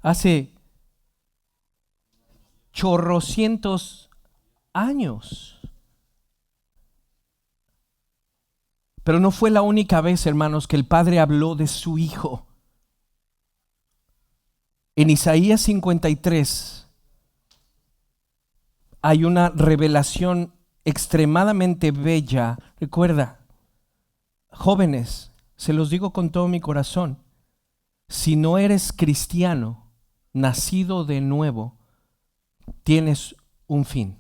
Hace chorrocientos años. Pero no fue la única vez, hermanos, que el Padre habló de su Hijo. En Isaías 53 hay una revelación extremadamente bella. Recuerda, jóvenes, se los digo con todo mi corazón, si no eres cristiano, nacido de nuevo, tienes un fin.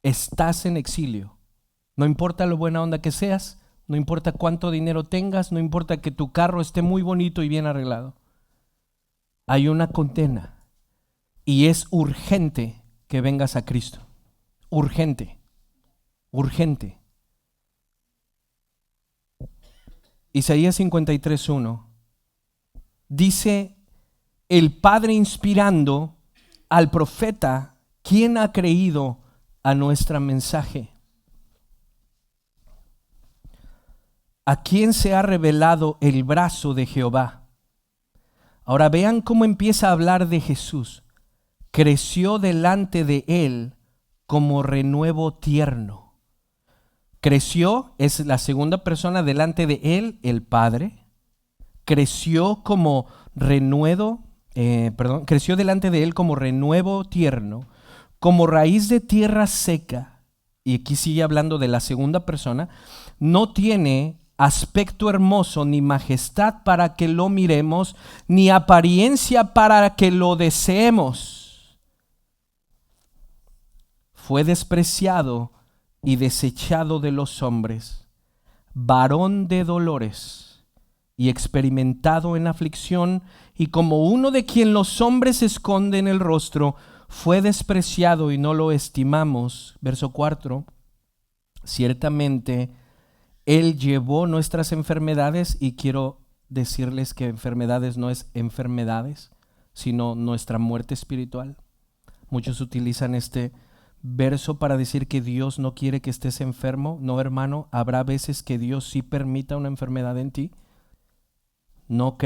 Estás en exilio. No importa lo buena onda que seas, no importa cuánto dinero tengas, no importa que tu carro esté muy bonito y bien arreglado. Hay una condena y es urgente que vengas a Cristo. Urgente. Isaías 53:1 dice el Padre inspirando al profeta: ¿quién ha creído a nuestro mensaje? ¿A quién se ha revelado el brazo de Jehová? Ahora vean cómo empieza a hablar de Jesús. Creció delante de él como renuevo tierno. Creció es la segunda persona delante de él, el Padre. creció como creció delante de él como renuevo tierno, como raíz de tierra seca. Y aquí sigue hablando de la segunda persona. No tiene aspecto hermoso, ni majestad para que lo miremos, ni apariencia para que lo deseemos. Fue despreciado y desechado de los hombres, varón de dolores y experimentado en aflicción, y como uno de quien los hombres esconden el rostro, fue despreciado y no lo estimamos. Verso 4. Ciertamente Él llevó nuestras enfermedades, y quiero decirles que enfermedades no es enfermedades, sino nuestra muerte espiritual. Muchos utilizan este verso para decir que Dios no quiere que estés enfermo. No, hermano, habrá veces que Dios sí permita una enfermedad en ti. No,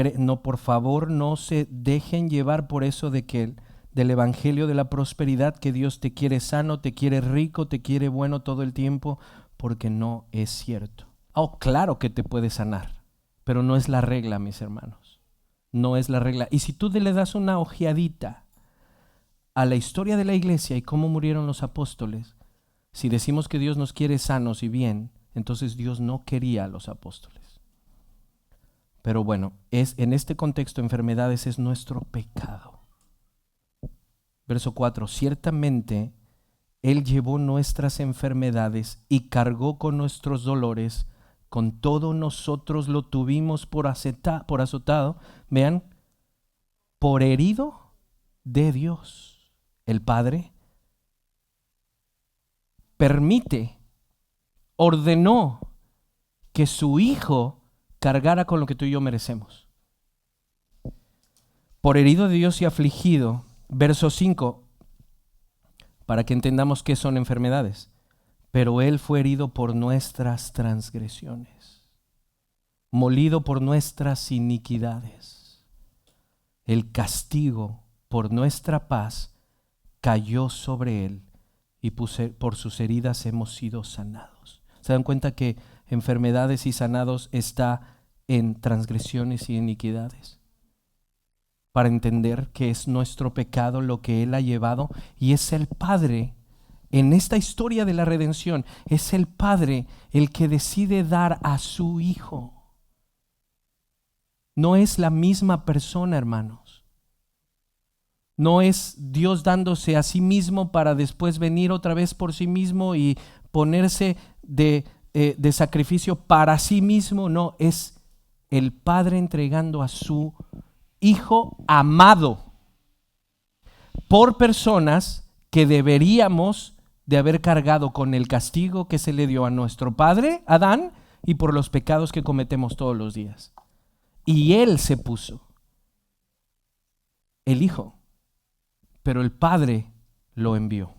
por favor, no se dejen llevar por eso del evangelio de la prosperidad, que Dios te quiere sano, te quiere rico, te quiere bueno todo el tiempo, porque no es cierto. Oh, claro que te puede sanar, pero no es la regla, mis hermanos. No es la regla. Y si tú le das una ojeadita a la historia de la iglesia y cómo murieron los apóstoles, si decimos que Dios nos quiere sanos y bien, entonces Dios no quería a los apóstoles. Pero bueno, en este contexto, enfermedades es nuestro pecado. Verso 4, ciertamente Él llevó nuestras enfermedades y cargó con nuestros dolores, con todo nosotros lo tuvimos por azotado, vean, por herido de Dios. El Padre ordenó que su Hijo cargara con lo que tú y yo merecemos. Por herido de Dios y afligido. Verso 5, para que entendamos qué son enfermedades. Pero Él fue herido por nuestras transgresiones, molido por nuestras iniquidades. El castigo por nuestra paz cayó sobre Él, y por sus heridas hemos sido sanados. ¿Se dan cuenta que enfermedades y sanados está en transgresiones y iniquidades? Para entender que es nuestro pecado lo que Él ha llevado, y es el Padre, en esta historia de la redención, es el Padre el que decide dar a su Hijo. No es la misma persona, hermanos. No es Dios dándose a sí mismo para después venir otra vez por sí mismo y ponerse de sacrificio para sí mismo. No, es el Padre entregando a su Hijo amado por personas que deberíamos de haber cargado con el castigo que se le dio a nuestro padre Adán y por los pecados que cometemos todos los días. Y Él se puso, el Hijo, pero el Padre lo envió.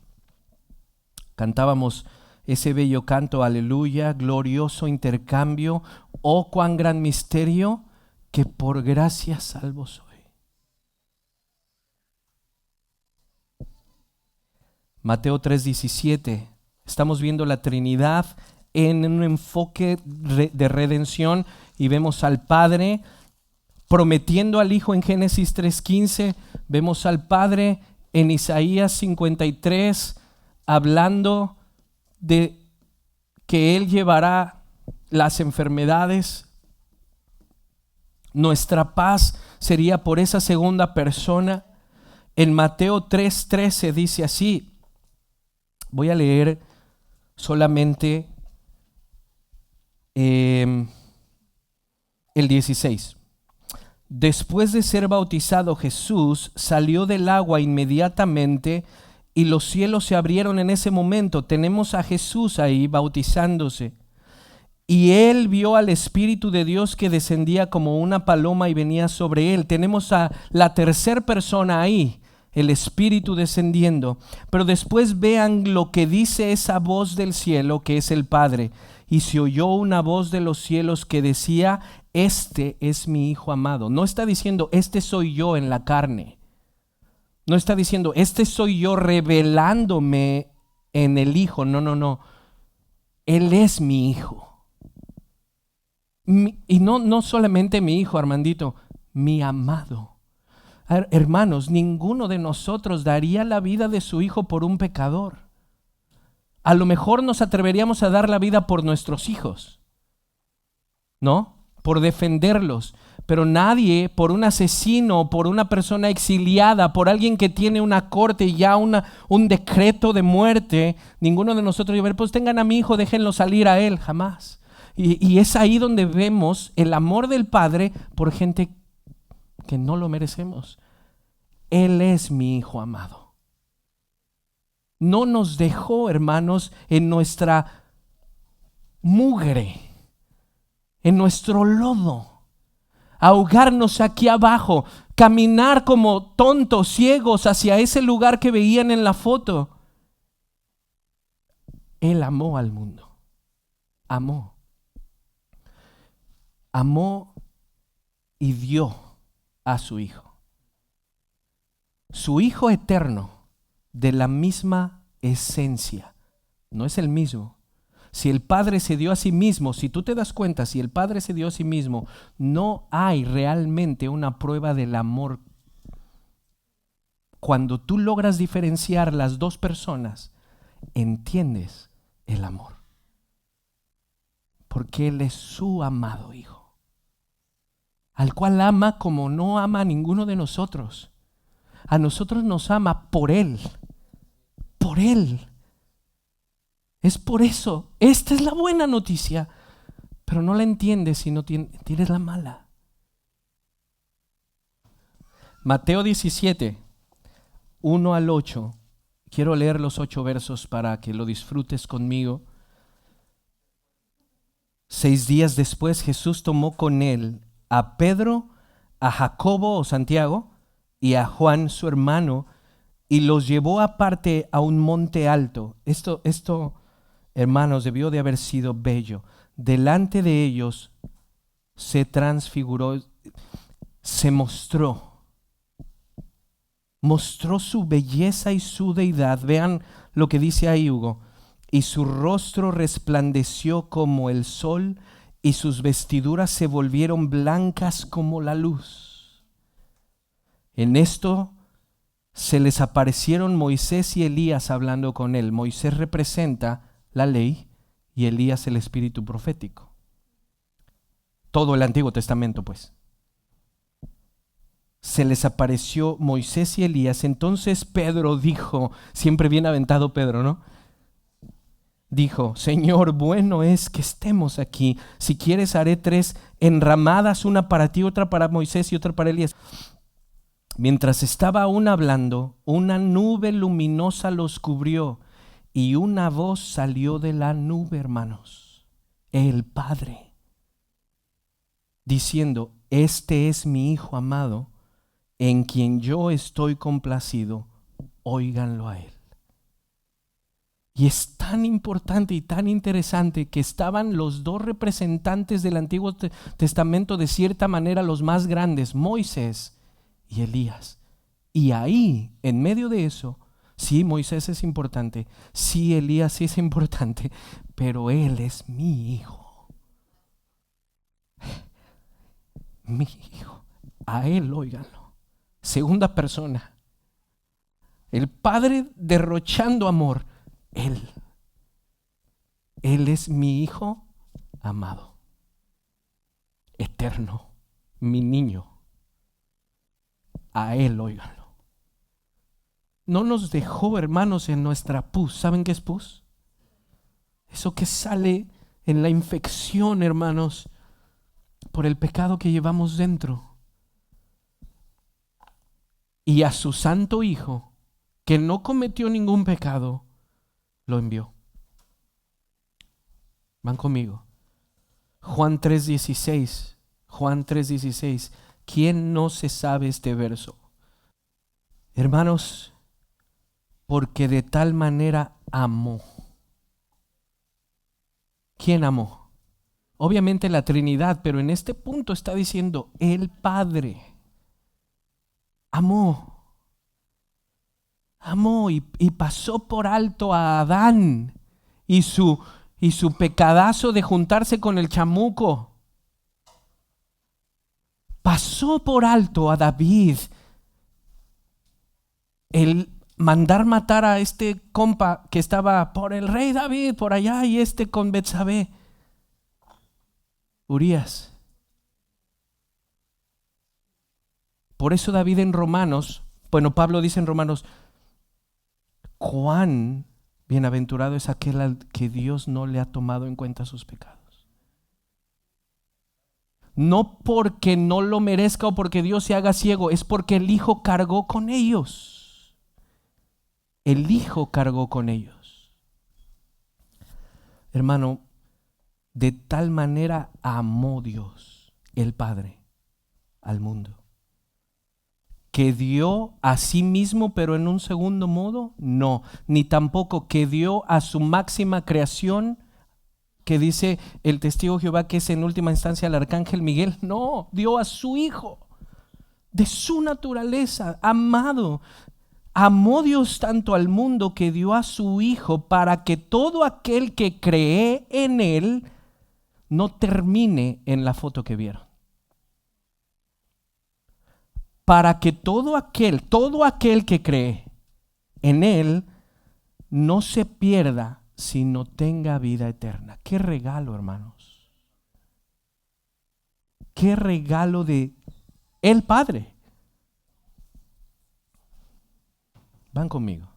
Cantábamos ese bello canto, aleluya, glorioso intercambio, oh cuán gran misterio, que por gracia salvo soy. Mateo 3:17, estamos viendo la Trinidad en un enfoque de redención, y vemos al Padre prometiendo al Hijo en Génesis 3:15, vemos al Padre en Isaías 53 hablando de que Él llevará las enfermedades. Nuestra paz sería por esa segunda persona. En Mateo 3:13 dice así, voy a leer solamente el 16. Después de ser bautizado Jesús, salió del agua inmediatamente y los cielos se abrieron en ese momento. Tenemos a Jesús ahí bautizándose. Y Él vio al Espíritu de Dios que descendía como una paloma y venía sobre Él. Tenemos a la tercera persona ahí, el Espíritu descendiendo. Pero después vean lo que dice esa voz del cielo, que es el Padre. Y se oyó una voz de los cielos que decía, este es mi Hijo amado. No está diciendo, este soy yo en la carne. No está diciendo, este soy yo revelándome en el Hijo. No. Él es mi Hijo. Y no solamente mi hijo, Armandito, mi amado. Hermanos, ninguno de nosotros daría la vida de su hijo por un pecador. A lo mejor nos atreveríamos a dar la vida por nuestros hijos, ¿no? Por defenderlos. Pero nadie, por un asesino, por una persona exiliada, por alguien que tiene una corte y ya un decreto de muerte, ninguno de nosotros dice, pues tengan a mi hijo, déjenlo salir a él, jamás. Y es ahí donde vemos el amor del Padre por gente que no lo merecemos. Él es mi hijo amado. No nos dejó, hermanos, en nuestra mugre, en nuestro lodo, ahogarnos aquí abajo, caminar como tontos, ciegos hacia ese lugar que veían en la foto. Él amó al mundo. Amó y dio a su hijo. Su hijo eterno, de la misma esencia. No es el mismo. Si el Padre se dio a sí mismo, si tú te das cuenta, si el Padre se dio a sí mismo, no hay realmente una prueba del amor. Cuando tú logras diferenciar las dos personas, entiendes el amor. Porque Él es su amado Hijo, al cual ama como no ama a ninguno de nosotros. A nosotros nos ama por Él. Por Él. Es por eso. Esta es la buena noticia. Pero no la entiendes si no tienes la mala. Mateo 17, 1 al 8. Quiero leer los 8 versos para que lo disfrutes conmigo. 6 días después Jesús tomó con Él a Pedro, a Jacobo o Santiago y a Juan su hermano y los llevó aparte a un monte alto. Esto, hermanos, debió de haber sido bello. Delante de ellos se transfiguró, se mostró su belleza y su deidad. Vean lo que dice ahí, Hugo. Y su rostro resplandeció como el sol y sus vestiduras se volvieron blancas como la luz. En esto se les aparecieron Moisés y Elías hablando con él. Moisés representa la ley y Elías el espíritu profético. Todo el Antiguo Testamento, pues. Se les apareció Moisés y Elías. Entonces Pedro dijo, siempre bien aventado Pedro, ¿no? Dijo, Señor, bueno es que estemos aquí. Si quieres haré 3 enramadas, una para ti, otra para Moisés y otra para Elías. Mientras estaba aún hablando, una nube luminosa los cubrió y una voz salió de la nube, hermanos, el Padre, diciendo, este es mi Hijo amado, en quien yo estoy complacido, óiganlo a Él. Y es tan importante y tan interesante que estaban los dos representantes del Antiguo Testamento, de cierta manera los más grandes, Moisés y Elías. Y ahí, en medio de eso, sí, Moisés es importante, sí, Elías sí es importante, pero Él es mi Hijo. Mi Hijo. A Él, óiganlo. Segunda persona. El Padre derrochando amor. Él es mi Hijo amado, eterno, mi niño. A Él, óiganlo. No nos dejó, hermanos, en nuestra pus. ¿Saben qué es pus? Eso que sale en la infección, hermanos, por el pecado que llevamos dentro. Y a su santo Hijo, que no cometió ningún pecado, lo envió. Van conmigo. Juan 3:16. Juan 3:16. ¿Quién no se sabe este verso? Hermanos, porque de tal manera amó. ¿Quién amó? Obviamente la Trinidad, pero en este punto está diciendo el Padre. Amó y pasó por alto a Adán y su pecadazo de juntarse con el chamuco. pasó por alto a David el mandar matar a este compa que estaba por el rey David por allá y con Betsabé, Urías. Por eso David en Romanos, Pablo dice en Romanos, cuán bienaventurado es aquel al que Dios no le ha tomado en cuenta sus pecados. No porque no lo merezca o porque Dios se haga ciego, es porque el Hijo cargó con ellos. El Hijo cargó con ellos. Hermano, de tal manera amó Dios, el Padre, al mundo, que dio a sí mismo, pero en un segundo modo, no, ni tampoco que dio a su máxima creación, que dice el testigo de Jehová que es en última instancia el arcángel Miguel. No, dio a su Hijo, de su naturaleza, amado. Amó Dios tanto al mundo que dio a su Hijo para que todo aquel que cree en Él no termine en la foto que vieron. Para que todo aquel que cree en Él no se pierda, sino tenga vida eterna. Qué regalo, hermanos. Qué regalo de el Padre. Van conmigo.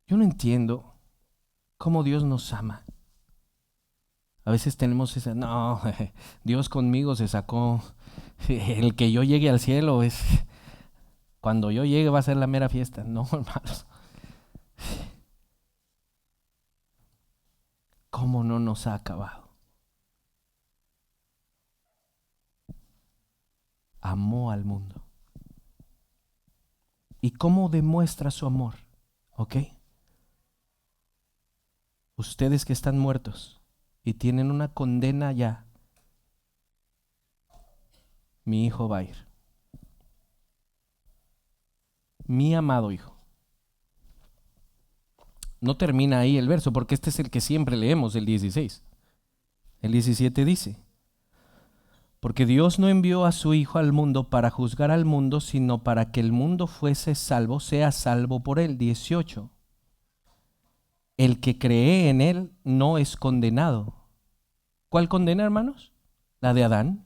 Yo no entiendo cómo Dios nos ama. A veces tenemos esa, no, Dios conmigo se sacó. El que yo llegue al cielo es, cuando yo llegue va a ser la mera fiesta. No, hermanos. ¿Cómo no nos ha acabado? Amó al mundo. ¿Y cómo demuestra su amor? ¿Ok? Ustedes que están muertos y tienen una condena ya, mi hijo va a ir. Mi amado hijo. No termina ahí el verso, porque este es el que siempre leemos, el 16. El 17 dice: porque Dios no envió a su Hijo al mundo para juzgar al mundo, sino para que el mundo fuese salvo, sea salvo por él. 18. El que cree en él no es condenado. ¿Cuál condena, hermanos? La de Adán,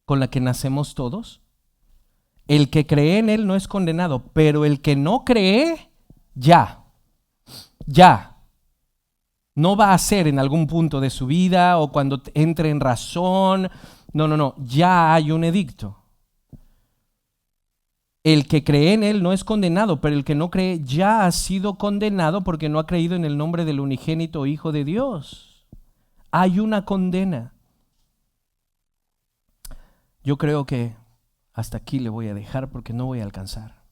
con la que nacemos todos. El que cree en él no es condenado, pero el que no cree, ya, no va a ser en algún punto de su vida o cuando entre en razón. No, ya hay un edicto. El que cree en él no es condenado, pero el que no cree ya ha sido condenado porque no ha creído en el nombre del unigénito Hijo de Dios. Hay una condena. Yo creo que hasta aquí le voy a dejar porque no voy a alcanzar.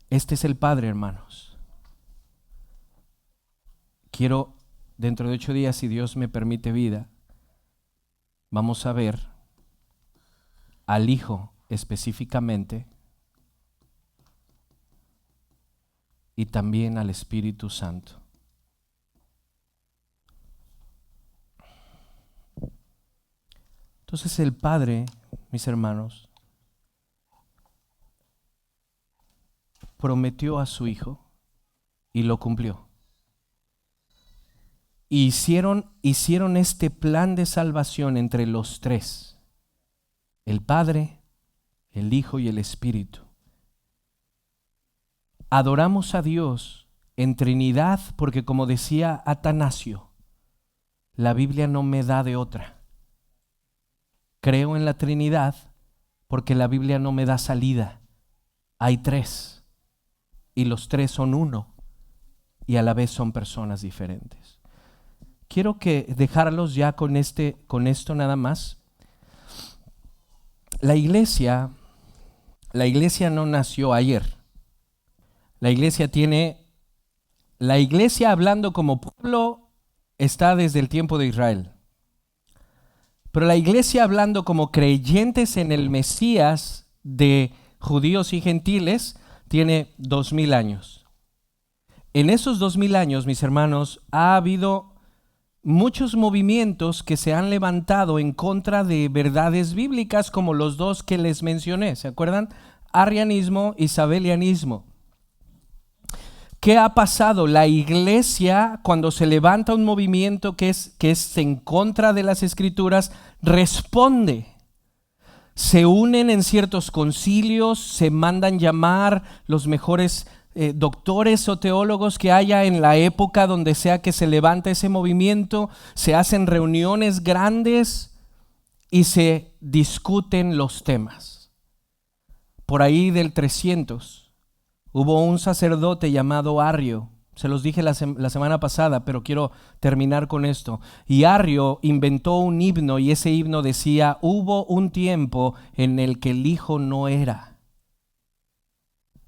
Este es el Padre, hermanos. Quiero, dentro de 8 días, si Dios me permite vida, vamos a ver al Hijo específicamente y también al Espíritu Santo. Entonces el Padre, mis hermanos, prometió a su Hijo y lo cumplió. Y hicieron este plan de salvación entre los tres: el Padre, el Hijo y el Espíritu. Adoramos a Dios en Trinidad porque, como decía Atanasio, la Biblia no me da de otra. Creo en la Trinidad porque la Biblia no me da salida. Hay tres y los tres son uno y a la vez son personas diferentes. Quiero dejarlos ya con esto nada más. La iglesia no nació ayer. La iglesia hablando como pueblo está desde el tiempo de Israel. Pero la iglesia hablando como creyentes en el Mesías de judíos y gentiles tiene 2000 años. En esos 2000 años, mis hermanos, ha habido muchos movimientos que se han levantado en contra de verdades bíblicas, como los dos que les mencioné, ¿se acuerdan? Arrianismo y sabelianismo. ¿Qué ha pasado? La iglesia, cuando se levanta un movimiento que es en contra de las escrituras, responde. Se unen en ciertos concilios, se mandan llamar los mejores doctores o teólogos que haya en la época donde sea que se levanta ese movimiento, se hacen reuniones grandes y se discuten los temas. Por ahí del 300 hubo un sacerdote llamado Arrio. Se los dije la semana pasada, pero quiero terminar con esto. Y Arrio inventó un himno, y ese himno decía: hubo un tiempo en el que el Hijo no era.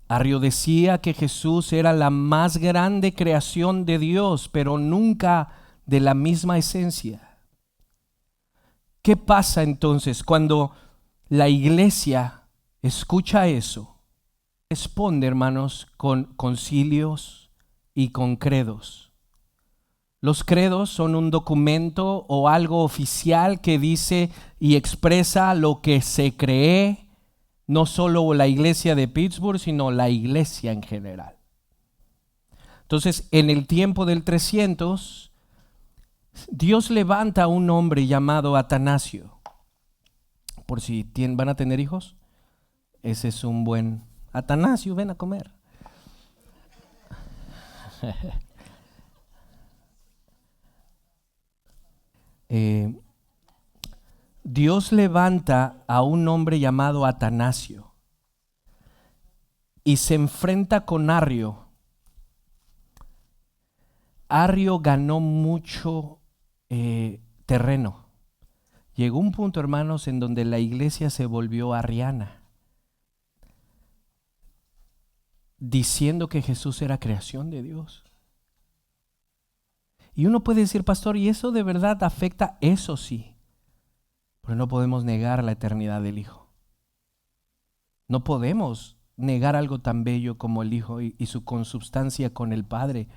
Arrio decía que Jesús era la más grande creación de Dios, pero nunca de la misma esencia. ¿Qué pasa entonces cuando la iglesia escucha eso? Responde, hermanos, con concilios y con credos. Los credos son un documento o algo oficial que dice y expresa lo que se cree, no solo la iglesia de Pittsburgh, sino la iglesia en general. Entonces, en el tiempo del 300, Dios levanta a un hombre llamado Atanasio. Por si van a tener hijos, ese es un buen... Atanasio, ven a comer. Dios levanta a un hombre llamado Atanasio y se enfrenta con Arrio. Arrio ganó mucho terreno. Llegó un punto, hermanos, en donde la iglesia se volvió arriana, diciendo que Jesús era creación de Dios. Y uno puede decir: pastor, ¿y eso de verdad afecta? Eso sí, pero no podemos negar la eternidad del Hijo. No podemos negar algo tan bello como el Hijo y su consubstancia con el Padre.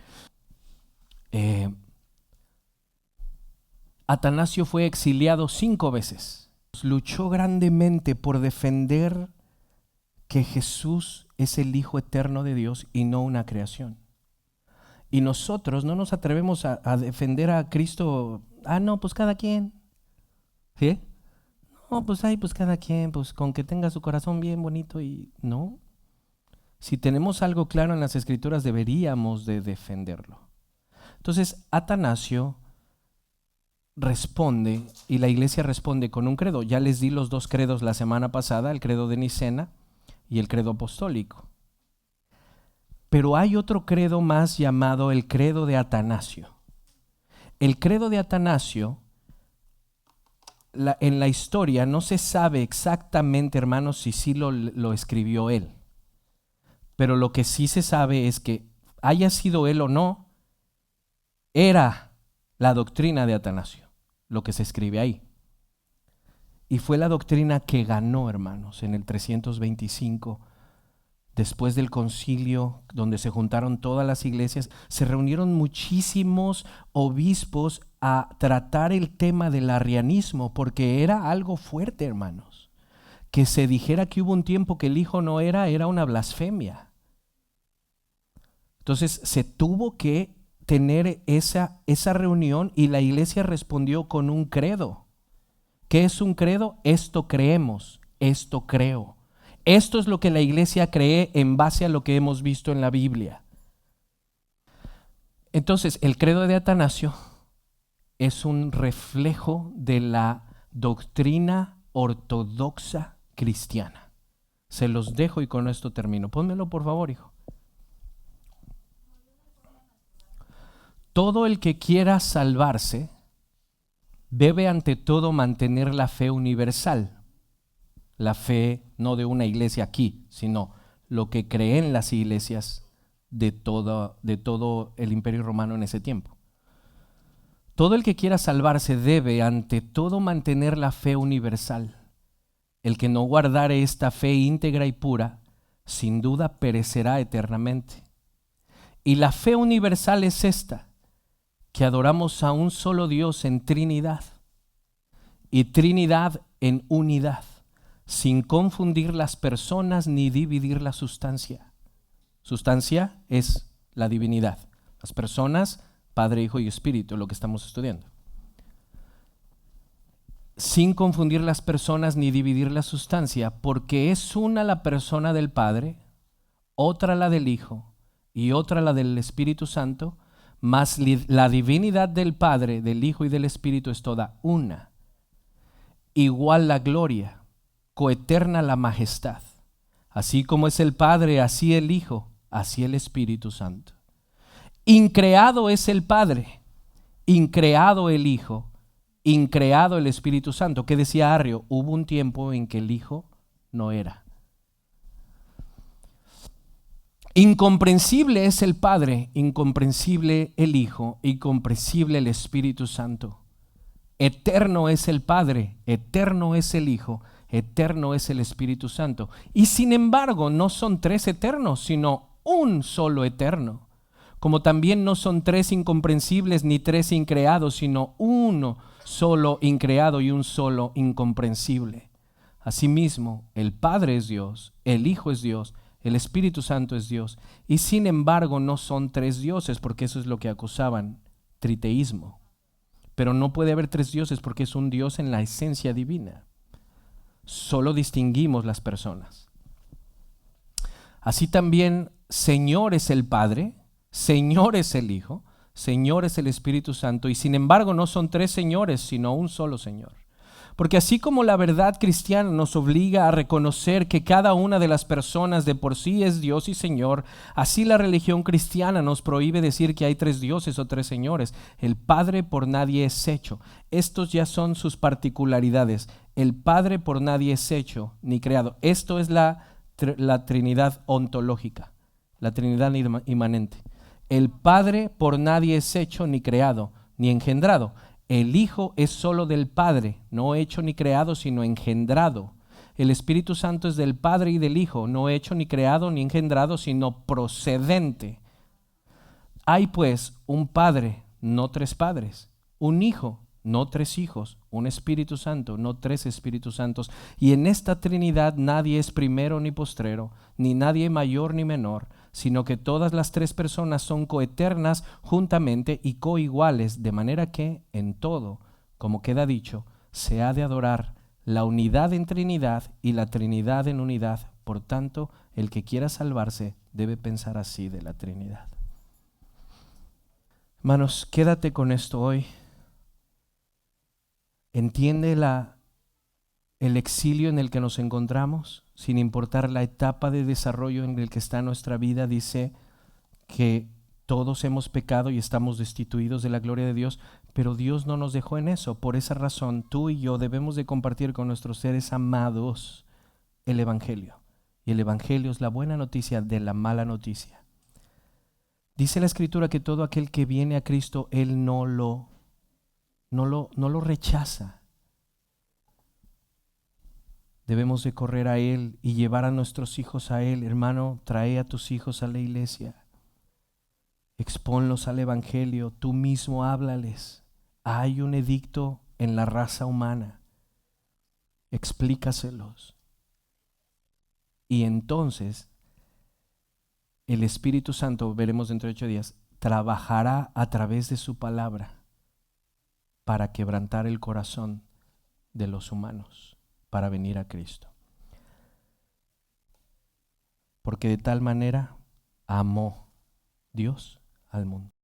Atanasio fue exiliado 5 veces. Luchó grandemente por defender que Jesús es el Hijo eterno de Dios y no una creación. Y nosotros no nos atrevemos a defender a Cristo. No, pues cada quien. ¿Sí? No, pues cada quien, pues con que tenga su corazón bien bonito. Y no. Si tenemos algo claro en las Escrituras, deberíamos de defenderlo. Entonces, Atanasio responde, y la iglesia responde con un credo. Ya les di los 2 credos la semana pasada, el credo de Nicena y el credo apostólico. Pero hay otro credo más llamado el credo de Atanasio. El credo de Atanasio, en la historia no se sabe exactamente, hermanos, si sí lo escribió él. Pero lo que sí se sabe es que, haya sido él o no, era la doctrina de Atanasio, lo que se escribe ahí. Y fue la doctrina que ganó, hermanos, en el 325, después del concilio donde se juntaron todas las iglesias. Se reunieron muchísimos obispos a tratar el tema del arrianismo, porque era algo fuerte, hermanos. Que se dijera que hubo un tiempo que el Hijo no era una blasfemia. Entonces se tuvo que tener esa reunión, y la iglesia respondió con un credo. ¿Qué es un credo? Esto creemos, esto creo. Esto es lo que la iglesia cree en base a lo que hemos visto en la Biblia. Entonces, el credo de Atanasio es un reflejo de la doctrina ortodoxa cristiana. Se los dejo y con esto termino. Pónmelo por favor, hijo. Todo el que quiera salvarse debe ante todo mantener la fe universal. La fe no de una iglesia aquí, sino lo que creen las iglesias de todo el Imperio Romano en ese tiempo. Todo el que quiera salvarse debe ante todo mantener la fe universal. El que no guardare esta fe íntegra y pura, sin duda perecerá eternamente. Y la fe universal es esta: que adoramos a un solo Dios en Trinidad y Trinidad en unidad, sin confundir las personas ni dividir la sustancia. Sustancia es la divinidad. Las personas, Padre, Hijo y Espíritu, lo que estamos estudiando. Sin confundir las personas ni dividir la sustancia, porque es una la persona del Padre, otra la del Hijo y otra la del Espíritu Santo, mas la divinidad del Padre, del Hijo y del Espíritu es toda una. Igual la gloria, coeterna la majestad. Así como es el Padre, así el Hijo, así el Espíritu Santo. Increado es el Padre, increado el Hijo, increado el Espíritu Santo. ¿Qué decía Arrio? Hubo un tiempo en que el Hijo no era. Incomprensible es el Padre, incomprensible el Hijo, incomprensible el Espíritu Santo. Eterno es el Padre, eterno es el Hijo, eterno es el Espíritu Santo. Y sin embargo, no son tres eternos, sino un solo eterno. Como también no son tres incomprensibles ni tres increados, sino uno solo increado y un solo incomprensible. Asimismo, el Padre es Dios, el Hijo es Dios, el Espíritu Santo es Dios. Y sin embargo, no son tres dioses, porque eso es lo que acusaban, triteísmo. Pero no puede haber tres dioses porque es un Dios en la esencia divina. Solo distinguimos las personas. Así también, Señor es el Padre, Señor es el Hijo, Señor es el Espíritu Santo, y sin embargo no son tres señores, sino un solo Señor. Porque así como la verdad cristiana nos obliga a reconocer que cada una de las personas de por sí es Dios y Señor, así la religión cristiana nos prohíbe decir que hay tres dioses o tres señores. El Padre por nadie es hecho. Estos ya son sus particularidades. El Padre por nadie es hecho ni creado. Esto es la Trinidad ontológica, la Trinidad inmanente. El Padre por nadie es hecho ni creado, ni engendrado. El Hijo es solo del Padre, no hecho ni creado, sino engendrado. El Espíritu Santo es del Padre y del Hijo, no hecho ni creado ni engendrado, sino procedente. Hay pues un Padre, no tres padres, un Hijo, no tres hijos, un Espíritu Santo, no tres Espíritus Santos. Y en esta Trinidad nadie es primero ni postrero, ni nadie mayor ni menor, sino que todas las tres personas son coeternas juntamente y coiguales, de manera que en todo, como queda dicho, se ha de adorar la unidad en Trinidad y la Trinidad en unidad. Por tanto, el que quiera salvarse debe pensar así de la Trinidad. Hermanos, quédate con esto hoy. Entiende el exilio en el que nos encontramos, sin importar la etapa de desarrollo en el que está nuestra vida. Dice que todos hemos pecado y estamos destituidos de la gloria de Dios, pero Dios no nos dejó en eso. Por esa razón, tú y yo debemos de compartir con nuestros seres amados el Evangelio. Y el Evangelio es la buena noticia de la mala noticia. Dice la Escritura que todo aquel que viene a Cristo, Él no lo rechaza. Debemos de correr a Él y llevar a nuestros hijos a Él. Hermano, trae a tus hijos a la iglesia. Expónlos al Evangelio. Tú mismo háblales. Hay un edicto en la raza humana. Explícaselos. Y entonces el Espíritu Santo, veremos dentro de 8 días, trabajará a través de su palabra para quebrantar el corazón de los humanos, para venir a Cristo. Porque de tal manera amó Dios al mundo.